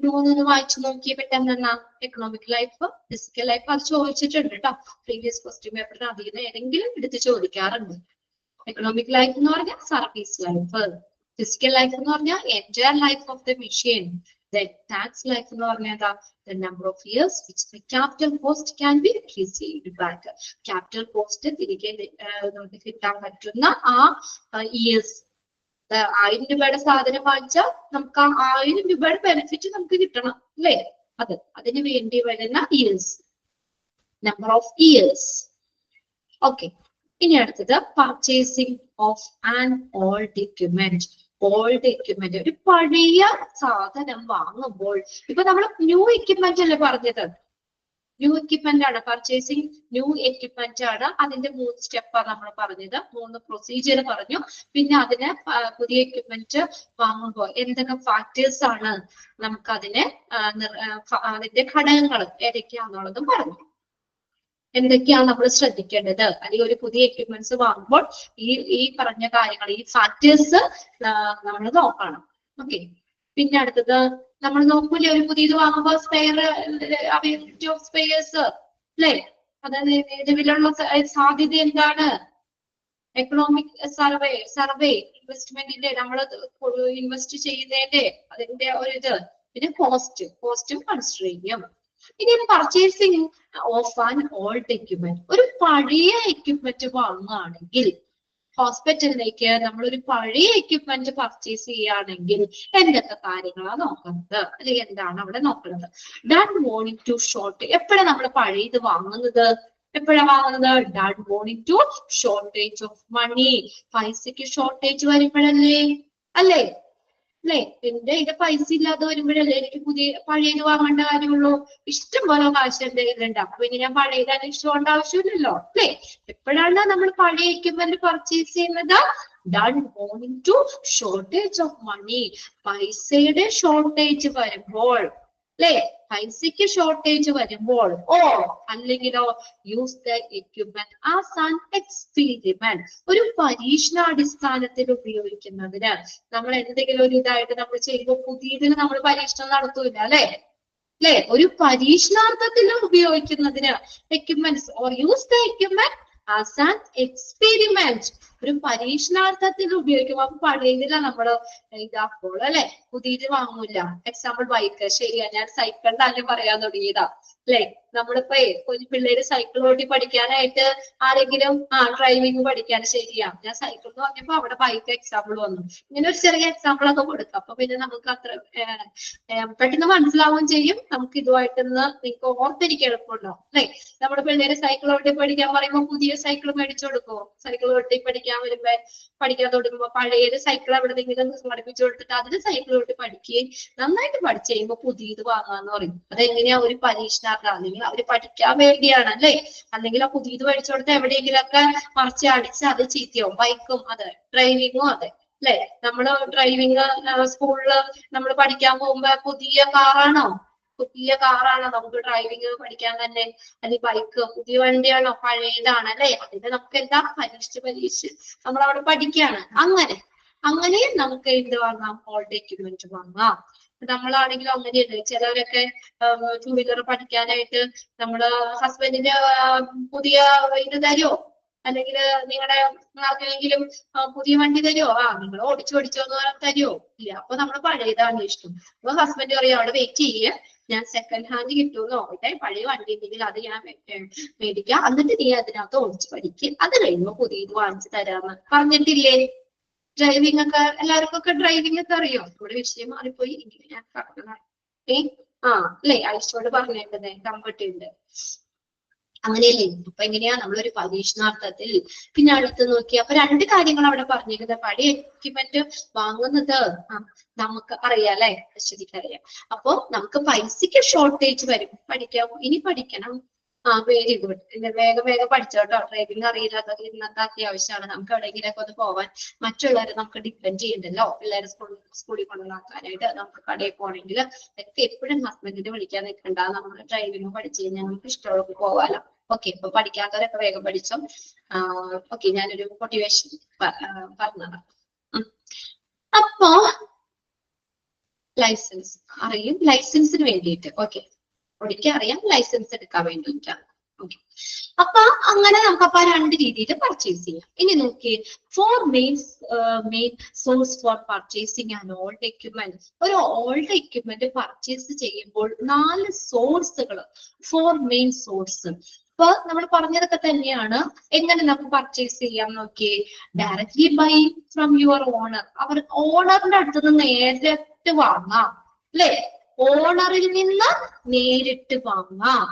മൂന്നൊന്ന് വായിച്ചു നോക്കിയേ പെട്ടെന്ന്. എക്കണോമിക് ലൈഫ്, ഫിസിക്കൽ ലൈഫ്, അത് ചോദിച്ചിട്ടുണ്ട് കേട്ടോ. പ്രീവിയസ് ക്വസ്റ്റ്യൻ പേപ്പറിന് അധികം ഏതെങ്കിലും എടുത്ത് ചോദിക്കാറുണ്ട്. എക്കണോമിക് ലൈഫ് എന്ന് പറഞ്ഞാൽ സർവീസ് ലൈഫ്, ഫിസിക്കൽ ലൈഫ് എന്ന് പറഞ്ഞാൽ entire life of the machine. Tax life എന്ന് പറഞ്ഞാൽ the number of years which the capital cost can be received back. Capital cost തിരികെ നമുക്ക് കിട്ടാൻ പറ്റുന്ന ആ ഇയേഴ്സ്. 1000 രൂപയുടെ സാധനം വാങ്ങിച്ചാൽ നമുക്ക് ആ 1000 രൂപയുടെ ബെനിഫിറ്റ് നമുക്ക് കിട്ടണം അല്ലേ? അതിന് വേണ്ടി വരുന്ന years, number of years. Okay, ഇനി അടുത്തത് purchasing of an old equipment. Old equipment, ഒരു പഴയ സാധനം വാങ്ങുമ്പോൾ, ഇപ്പൊ നമ്മൾ ന്യൂ എക്യുപ്മെന്റ് അല്ലേ പറഞ്ഞത്? ന്യൂ എക്യുപ്മെന്റ് ആണ് പർച്ചേസിങ്. ന്യൂ എക്യുപ്മെന്റ് ആണ്. അതിന്റെ 3 സ്റ്റെപ്പാണ് നമ്മൾ പറഞ്ഞത്, 3 പ്രൊസീജിയർ പറഞ്ഞു. പിന്നെ അതിന് പുതിയ എക്യുപ്മെന്റ് വാങ്ങുമ്പോൾ എന്തൊക്കെ ഫാക്ടേഴ്സ് ആണ് നമുക്ക് അതിന്റെ ഘടകങ്ങൾ ഏതൊക്കെയാണെന്നുള്ളതും പറഞ്ഞു. എന്തൊക്കെയാണ് നമ്മൾ ശ്രദ്ധിക്കേണ്ടത്, അല്ലെങ്കിൽ ഒരു പുതിയ എക്യുപ്മെന്റ്സ് വാങ്ങുമ്പോൾ ഈ പറഞ്ഞ കാര്യങ്ങൾ, ഈ ഫാക്ടേഴ്സ് നമ്മൾ നോക്കണം. ഓക്കെ, പിന്നെ അടുത്തത് നമ്മൾ നോക്കൂലേ ഒരു പുതിയത് വാങ്ങുമ്പോൾ സ്പെയർ, അവൈലബിലിറ്റി ഓഫ് സ്പെയർസ് അല്ലേ? അതായത് നിലവിലുള്ള സാധ്യത എന്താണ്? എക്കണോമിക് സർവേ ഇൻവെസ്റ്റ്മെന്റിന്റെ, നമ്മൾ ഇൻവെസ്റ്റ് ചെയ്യുന്നതിന്റെ അതിന്റെ ഒരു ഇത്. പിന്നെ കോസ്റ്റും കൺസിഡർ ചെയ്യും. ഇനി purchasing of an old equipment, ഒരു പഴയ എക്യുപ്മെന്റ് വാങ്ങുകയാണെങ്കിൽ, ഹോസ്പിറ്റലിലേക്ക് നമ്മൾ ഒരു പഴയ എക്യുപ്മെന്റ് പർച്ചേസ് ചെയ്യുകയാണെങ്കിൽ എന്തൊക്കെ കാര്യങ്ങളാണ് നോക്കുന്നത്, അല്ലെങ്കിൽ എന്താണ് അവിടെ നോക്കുന്നത്? ഡൺ മോർണിംഗ് ടു ഷോർട്ട്, എപ്പോഴാണ് നമ്മൾ പഴയത് വാങ്ങുന്നത്? എപ്പോഴാണ് വാങ്ങുന്നത്? Done morning to shortage of money, പൈസക്ക് ഷോർട്ടേജ് വരുമ്പോഴല്ലേ? അല്ലേ? എന്റെ ഇത് പൈസ ഇല്ലാതെ വരുമ്പോഴല്ലേ എനിക്ക് പഴയത് വാങ്ങേണ്ട കാര്യമുള്ളൂ. ഇഷ്ടം പോലെ കാശ് എന്റെ കയ്യിലുണ്ട്, അപ്പൊ ഇനി ഞാൻ പഴയത് അന്വേഷിച്ചുകൊണ്ട് ആവശ്യമില്ലല്ലോ അല്ലേ? എപ്പോഴാണ് നമ്മൾ പഴയ എക്യുപ്മെന്റ് പർച്ചേസ് ചെയ്യുന്നത്? Done morning to shortage of money, പൈസയുടെ ഷോർട്ടേജ് വരുമ്പോൾ അല്ലേ? പൈസക്ക് ഷോർട്ടേജ് വരുമ്പോൾ. അല്ലെങ്കിലോ use the equipment as an experiment, ഒരു പരീക്ഷണാടിസ്ഥാനത്തിൽ ഉപയോഗിക്കുന്നതിന്. നമ്മൾ എന്തെങ്കിലും ഒരു ഇതായിട്ട് നമ്മൾ ചെയ്യുമ്പോൾ പുതിയതിന് നമ്മൾ പരീക്ഷണം നടത്തൂല അല്ലെ? ഒരു പരീക്ഷണാർത്ഥത്തിൽ ഉപയോഗിക്കുന്നതിന് equipments, or use the equipment as an experiment, ഒരു പരീക്ഷണാർത്ഥത്തിൽ ഉപയോഗിക്കുമ്പോൾ. അപ്പൊ പഴയതില നമ്മള് ഇതാക്കുള്ളൂ അല്ലെ? പുതിയത് വാങ്ങൂല. എക്സാമ്പിൾ ബൈക്ക്, ശരിയാ, ഞാൻ സൈക്കിളിന്റെ ആദ്യം പറയാൻ തുടങ്ങിയതാ അല്ലെ? നമ്മളിപ്പോ കുഞ്ഞു പിള്ളേര് സൈക്കിൾ ഓടി പഠിക്കാനായിട്ട് ആരെങ്കിലും ഡ്രൈവിംഗ് പഠിക്കാൻ, ശരിയാ, ഞാൻ സൈക്കിൾ എന്ന് പറഞ്ഞപ്പോ അവിടെ ബൈക്ക് എക്സാമ്പിൾ വന്നു. ഇങ്ങനെ ഒരു ചെറിയ എക്സാമ്പിൾ ഒക്കെ കൊടുക്കാം. അപ്പൊ പിന്നെ നമുക്ക് അത്ര പെട്ടെന്ന് മനസ്സിലാവുകയും ചെയ്യും. നമുക്ക് ഇതുമായിട്ടൊന്ന് നിങ്ങൾക്ക് ഓർത്തിരിക്കാൻ എളുപ്പമുണ്ടോ അല്ലെ? നമ്മുടെ പിള്ളേര് സൈക്കിൾ ഓടി പഠിക്കാൻ പറയുമ്പോൾ പുതിയ സൈക്കിൾ മേടിച്ചു കൊടുക്കുമോ? സൈക്കിൾ ഓടി പഠിക്കാൻ വരുമ്പോ, പഠിക്കാൻ തുടങ്ങുമ്പോ പഴയൊരു സൈക്കിൾ എവിടെന്നെങ്കിലും പഠിപ്പിച്ചു കൊടുത്തിട്ട് അതിന് സൈക്കിൾ ഓടി പഠിക്കുകയും നന്നായിട്ട് പഠിച്ചു കഴിയുമ്പോൾ പുതിയത് വാങ്ങാന്ന് പറയും. അതെങ്ങനെയാ? ഒരു പരീക്ഷണാർത്ഥം, അല്ലെങ്കിൽ അവര് പഠിക്കാൻ വേണ്ടിയാണ് അല്ലെ? അല്ലെങ്കിൽ ആ പുതിയത് പഠിച്ചു കൊടുത്ത് എവിടെയെങ്കിലും ഒക്കെ മറിച്ച് അടിച്ച് അത് ചീത്തയാവും. ബൈക്കും അതെ, ഡ്രൈവിങ്ങും അതെ അല്ലെ? നമ്മള് ഡ്രൈവിങ് സ്കൂളില് നമ്മൾ പഠിക്കാൻ പോകുമ്പോ പുതിയ കാറാണോ നമുക്ക് ഡ്രൈവിംഗ് പഠിക്കാൻ തന്നെ? അല്ലെങ്കിൽ ബൈക്ക് പുതിയ വണ്ടിയാണോ? പഴയതാണ് അല്ലെ? അതിന്റെ നമുക്ക് എന്താ പരീക്ഷിച്ച് നമ്മൾ അവിടെ പഠിക്കുകയാണ്. അങ്ങനെ നമുക്ക് എന്ത് വാങ്ങാം? ഓൾഡ് എക്യുപ്മെന്റ് വാങ്ങാം. നമ്മളാണെങ്കിലും അങ്ങനെയല്ലേ, ചിലവരൊക്കെ 2 വീലർ പഠിക്കാനായിട്ട് നമ്മള് ഹസ്ബൻഡിന് പുതിയ ഇത് തരുമോ? അല്ലെങ്കിൽ നിങ്ങളുടെ ആർക്കെങ്കിലും പുതിയ വണ്ടി തരുമോ? നിങ്ങൾ ഓടിച്ചോ എന്ന് തരുമോ? ഇല്ല. അപ്പൊ നമ്മൾ പഴയതാണ് ഇഷ്ടം. അപ്പൊ ഹസ്ബൻഡ് പറയും അവിടെ വെയിറ്റ് ചെയ്യേ, ഞാൻ സെക്കൻഡ് ഹാൻഡ് കിട്ടുമെന്ന് നോക്കട്ടെ, പഴയ വണ്ടി ഉണ്ടെങ്കിൽ അത് ഞാൻ മേടിക്കാം, എന്നിട്ട് നീ അതിനകത്ത് ഓടിച്ച് പഠിക്കും, അത് കഴിയുമ്പോ പുതിയത് വാങ്ങിച്ചു തരാമെന്ന് പറഞ്ഞിട്ടില്ലേ? ഡ്രൈവിംഗ് ഒക്കെ എല്ലാവർക്കും ഒക്കെ ഡ്രൈവിംഗ് ഒക്കെ അറിയോ? ഇവിടെ വിഷയം മാറിപ്പോയി, എങ്കിലും ഞാൻ പറഞ്ഞതാണ്. അല്ലേ? ഐശ്വര്യോട് പറഞ്ഞേണ്ടത് കംഫർട്ട് ഉണ്ട്. അങ്ങനെയല്ലേ? അപ്പൊ എങ്ങനെയാ? നമ്മളൊരു പരീക്ഷണാർത്ഥത്തിൽ. പിന്നെ അടുത്ത് നോക്കി, അപ്പൊ 2 കാര്യങ്ങൾ അവിടെ പറഞ്ഞിരിക്കുന്നത്. പഴയ എക്യുപ്മെന്റ് വാങ്ങുന്നത് നമുക്ക് അറിയാം അല്ലെ? ശരിക്കറിയാം. അപ്പൊ നമുക്ക് പൈസക്ക് ഷോർട്ടേജ് വരും. ഇനി പഠിക്കണം. Very good. വേഗം പഠിച്ചോട്ടോ. ഡ്രൈവിംഗ് അറിയില്ലാത്തത് ഇന്നത്തെ അത്യാവശ്യമാണ്. നമുക്ക് എവിടെയെങ്കിലൊക്കെ ഒന്ന് പോവാൻ മറ്റുള്ളവരെ നമുക്ക് ഡിപ്പെൻഡ് ചെയ്യണ്ടല്ലോ. പിള്ളേരെ സ്കൂളിൽ കൊണ്ടുവന്നാക്കാനായിട്ട് നമുക്ക് കടയിൽ പോകണമെങ്കിൽ ഒക്കെ എപ്പോഴും ഹസ്ബൻഡിനെ വിളിക്കാൻ നിൽക്കണ്ട. നമ്മൾ ഡ്രൈവിംഗ് പഠിച്ചു കഴിഞ്ഞാൽ നമുക്ക് ഇഷ്ടമുള്ളവർക്ക് പോവാലോ. ഓക്കെ, ഇപ്പൊ പഠിക്കാത്തവരൊക്കെ വേഗം പഠിച്ചോ. ഓക്കെ, ഞാനൊരു മോട്ടിവേഷൻ പറഞ്ഞതാണ്. അപ്പോ ലൈസൻസ് അറിയും, ലൈസൻസിന് വേണ്ടിയിട്ട്. ഓക്കെ, ഓടിക്കാൻ അറിയാം, ലൈസൻസ് എടുക്കാൻ വേണ്ടിയിട്ടാണ്. ഓക്കെ, അപ്പൊ അങ്ങനെ നമുക്ക് അപ്പൊ രണ്ട് രീതിയിൽ പർച്ചേസ് ചെയ്യാം. ഇനി നോക്കിയേ, four main source for purchasing and old equipment. ഒരു ഓൾഡ് എക്യുപ്മെന്റ് പർച്ചേസ് ചെയ്യുമ്പോൾ 4 സോഴ്സുകൾ, ഫോർ മെയിൻ സോഴ്സ്. അപ്പൊ നമ്മൾ പറഞ്ഞതൊക്കെ തന്നെയാണ്. എങ്ങനെ നമുക്ക് പർച്ചേസ് ചെയ്യാം നോക്കിയേ, directly buy from your owner. അവർ ഓണറിന്റെ അടുത്ത് നിന്ന് നേരിട്ട് വാങ്ങാം, അല്ലെ? ഓണറിൽ നിന്ന് നേരിട്ട് വാങ്ങാം.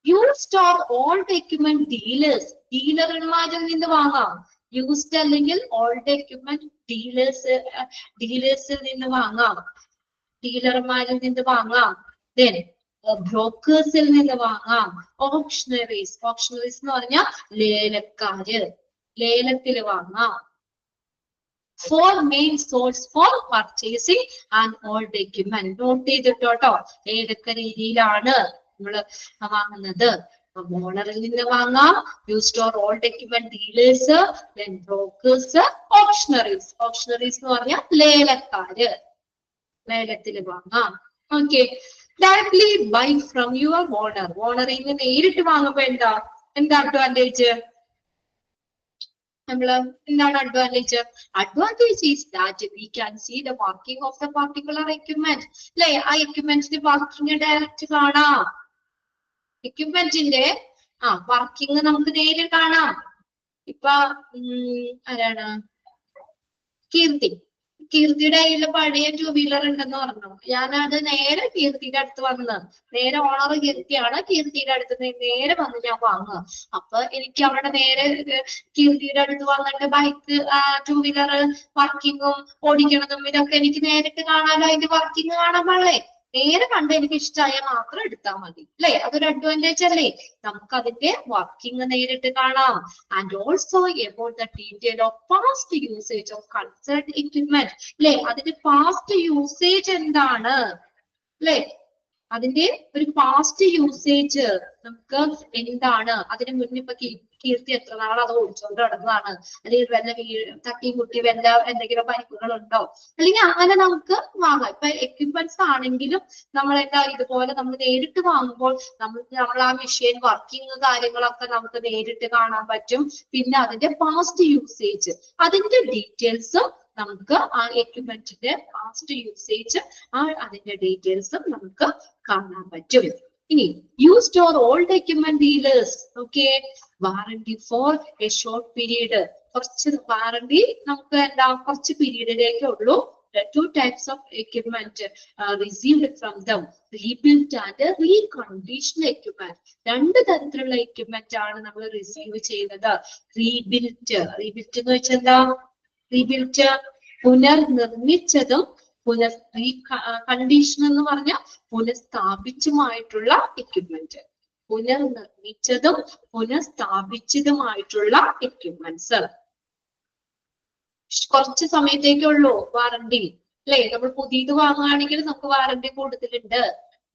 Used or old equipment dealers, ഡീലർമാരിൽ നിന്ന് വാങ്ങാം. യൂസ്ഡ് അല്ലെങ്കിൽ ഓൾഡ് എക്യുപ്മെന്റ് ഡീലേഴ്സിൽ നിന്ന് വാങ്ങാം, ഡീലർമാരിൽ നിന്ന് വാങ്ങാം. ദെൻ ബ്രോക്കേഴ്സിൽ നിന്ന് വാങ്ങാം. ഓപ്ഷണറീസ്, ഓപ്ഷണറീസ് എന്ന് പറഞ്ഞാൽ ലേലക്കാര്, ലേലത്തിൽ വാങ്ങാം. For main source for purchasing and old equipment. Note ചെയ്തിട്ടോട്ടോ ഏതൊക്കെ രീതിയിലാണ് നമ്മള് വാങ്ങുന്നത്. ഓണറിൽ നിന്ന് വാങ്ങാം, used or old equipment dealers, then brokers, auctioneers. Auctioneers എന്ന് പറഞ്ഞാൽ ലേലക്കാര്, ലേലത്തിൽ വാങ്ങാം. Okay, directly buy from your owner. ഓണറിൽ നിന്ന് നേരിട്ട് വാങ്ങുമ്പോ എന്താ അഡ്വാൻറ്റേജ്? എന്താണ് advantage? Advantage is that we can see the working of the particular equipment. അല്ലെ, ആ എക്യുപ്മെന്റിന്റെ വർക്കിംഗ് ഡയറക്റ്റ് കാണാം. എക്യുപ്മെന്റിന്റെ വർക്കിംഗ് നമുക്ക് നേരിൽ കാണാം. ഇപ്പൊ ആരാണ്? കീർത്തിയുടെ കയ്യിൽ പഴയ 2 വീലർ ഉണ്ടെന്ന് പറഞ്ഞു. ഞാനത് നേരെ കീർത്തിയുടെ അടുത്ത് വന്ന്, നേരെ ഓണർ കീർത്തിയാണ്, കീർത്തിയുടെ അടുത്ത് നേരെ വന്ന് ഞാൻ വാങ്ങുക. അപ്പൊ എനിക്ക് അവിടെ നേരെ കീർത്തിയുടെ അടുത്ത് വന്നിട്ട് ബൈക്ക് 2 വീലർ വർക്കിങ്ങും ഓടിക്കണതും ഇതൊക്കെ എനിക്ക് നേരിട്ട് കാണാനോ, അതിന്റെ വർക്കിംഗ് കാണാൻ പാടില്ലേ? നേരെ കണ്ട് എനിക്ക് ഇഷ്ടമായ മാത്രം എടുത്താൽ മതി, അല്ലെ? അതൊരു അഡ്വാൻറ്റേജ് അല്ലേ? നമുക്ക് അതിന്റെ വർക്കിംഗ് നേരിട്ട് കാണാം. And also about the detail of past usage of conserved equipment. അല്ലെ, അതിന്റെ പാസ്റ്റ് യൂസേജ് എന്താണ്, അല്ലെ? അതിന്റെ ഒരു പാസ്റ്റ് യൂസേജ് നമുക്ക് എന്താണ്? അതിന് മുന്നേ ഇപ്പൊ കീർത്തി എത്ര നാൾ അത് ഓടിച്ചോണ്ട് നടന്നതാണ്, അല്ലെങ്കിൽ വല്ല തട്ടിയും കുട്ടി വല്ല എന്തെങ്കിലും പരിക്കുകളുണ്ടോ, അല്ലെങ്കിൽ അങ്ങനെ നമുക്ക് വാങ്ങാം. ഇപ്പൊ എക്യുപ്മെന്റ്സ് ആണെങ്കിലും നമ്മൾ ഇതുപോലെ നമ്മൾ നേരിട്ട് വാങ്ങുമ്പോൾ നമ്മൾ ആ മെഷീൻ വർക്കിംഗ് കാര്യങ്ങളൊക്കെ നമുക്ക് നേരിട്ട് കാണാൻ പറ്റും. പിന്നെ അതിന്റെ പാസ്റ്റ് യൂസേജ്, അതിന്റെ ഡീറ്റെയിൽസും നമുക്ക് ആ എക്യുപ്മെന്റിന്റെ പാസ്റ്റ് യൂസേജ് അതിന്റെ ഡീറ്റെയിൽസും നമുക്ക് കാണാൻ പറ്റും. ഇനി used or old equipment dealers. Okay, warranty for a short period. കുറച്ച് വാറന്റി നമുക്ക് കുറച്ച് പീരീഡിലേക്കേ ഉള്ളൂ. 2 types of equipment received from them, rebuilt and reconditioned equipment. 2 തരത്തിലുള്ള എക്യുപ്മെന്റ് ആണ് നമ്മൾ റിസീവ് ചെയ്യുന്നത്. റീബിൽറ്റ് എന്ന് വെച്ചാൽ എന്താ? റീബിൽറ്റ് പുനർനിർമ്മിച്ചതും കണ്ടീഷൻ എന്ന് പറഞ്ഞാൽ പുനഃസ്ഥാപിച്ചുമായിട്ടുള്ള എക്യുപ്മെന്റ്. പുനർനിർമ്മിച്ചതും പുനഃസ്ഥാപിച്ചതുമായിട്ടുള്ള എക്യുപ്മെന്റ്സ്. കുറച്ച് സമയത്തേക്കുള്ളൂ വാറണ്ടി, അല്ലെ? നമ്മൾ പുതിയത് വാങ്ങുകയാണെങ്കിൽ നമുക്ക് വാറണ്ടി കൂടുതലുണ്ട്.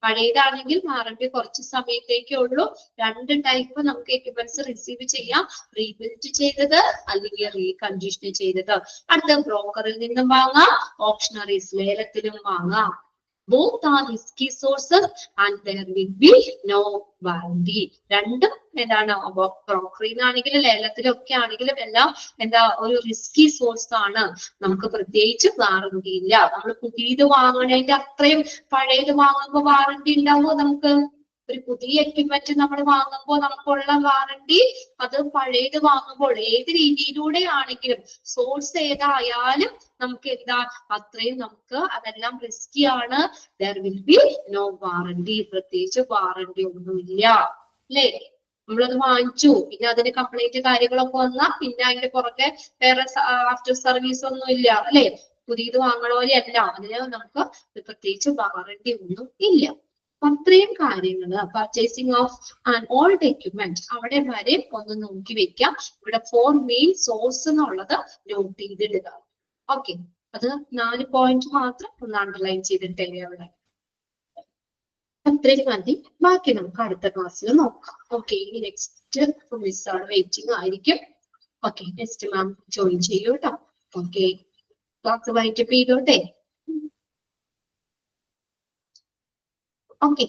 പഴയതാണെങ്കിൽ വാറണ്ടി കുറച്ച് സമയത്തേക്കേ ഉള്ളൂ. 2 ടൈപ്പ് നമുക്ക് എക്യുപ്മെന്റ്സ് റിസീവ് ചെയ്യാം. റീബിൽറ്റ് ചെയ്തത് അല്ലെങ്കിൽ റീകണ്ടീഷൻ ചെയ്തത്. അടുത്ത ബ്രോക്കറിൽ നിന്നും വാങ്ങാം, ഓപ്ഷണറീസ് ലേലത്തിലും വാങ്ങാം. Both are risky sources and there will be no warranty. രണ്ടും എന്താണ്? ബ്രോക്കറിനാണെങ്കിലും ലേലത്തിലൊക്കെ ആണെങ്കിലും എല്ലാം ഒരു റിസ്കി സോഴ്സ് ആണ്. നമുക്ക് പ്രത്യേകിച്ച് വാറന്റി ഇല്ല. നമ്മൾ പുതിയത് വാങ്ങണതിന്റെ അത്രയും പഴയത് വാങ്ങുമ്പോൾ വാറന്റി ഉണ്ടാവുമോ? നമുക്ക് ഒരു പുതിയ എക്യുപ്മെന്റ് നമ്മൾ വാങ്ങുമ്പോൾ നമുക്കുള്ള വാറന്റി അത് പഴയത് വാങ്ങുമ്പോൾ ഏത് രീതിയിലൂടെ ആണെങ്കിലും സോഴ്സ് ഏതായാലും നമുക്ക് അത്രയും നമുക്ക് അതെല്ലാം റിസ്കി ആണ്. there will be no warranty. പ്രത്യേകിച്ച് വാറന്റി ഒന്നുമില്ല, അല്ലേ? നമ്മളത് വാങ്ങിച്ചു, പിന്നെ അതിന് കംപ്ലൈന്റ് കാര്യങ്ങളൊക്കെ വന്നാൽ പിന്നെ അതിന്റെ പുറകെ വേറെ ആഫ്റ്റർ സർവീസ് ഒന്നും ഇല്ല, അല്ലെ? പുതിയത് വാങ്ങണ പോലെയല്ല, അതിന് നമുക്ക് പ്രത്യേകിച്ച് വാറന്റി ഒന്നും ഇല്ല. അത്രയും കാര്യങ്ങള് purchasing of and old equipment അവിടെ വരെ ഒന്ന് നോക്കി വെക്കാം. ഇവിടെ 4 മെയിൻ സോഴ്സ് എന്നുള്ളത് നോട്ട് ചെയ്തിടുക. ഓക്കെ, അത് 4 പോയിന്റ് മാത്രം ഒന്ന് അണ്ടർലൈൻ ചെയ്തിട്ടേ അവിടെ. അത്രയും മതി, ബാക്കി നമുക്ക് അടുത്ത ക്ലാസ്സിൽ നോക്കാം. ഓക്കെ, ഇനി നെക്സ്റ്റ് മിസ് ആണ് വെയിറ്റിംഗ് ആയിരിക്കും. ഓക്കെ, നെക്സ്റ്റ് മാം ജോയിൻ ചെയ്യൂ കേട്ടോ. ഓക്കെ, ക്ലാസ് വൈൻഡപ്പ് ചെയ്തോട്ടെ. ഓക്കെ.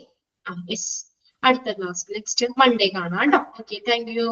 യെസ്, അടുത്ത ക്ലാസ് നെക്സ്റ്റ് മൺഡേ കാണാം കേട്ടോ. Okay, thank you.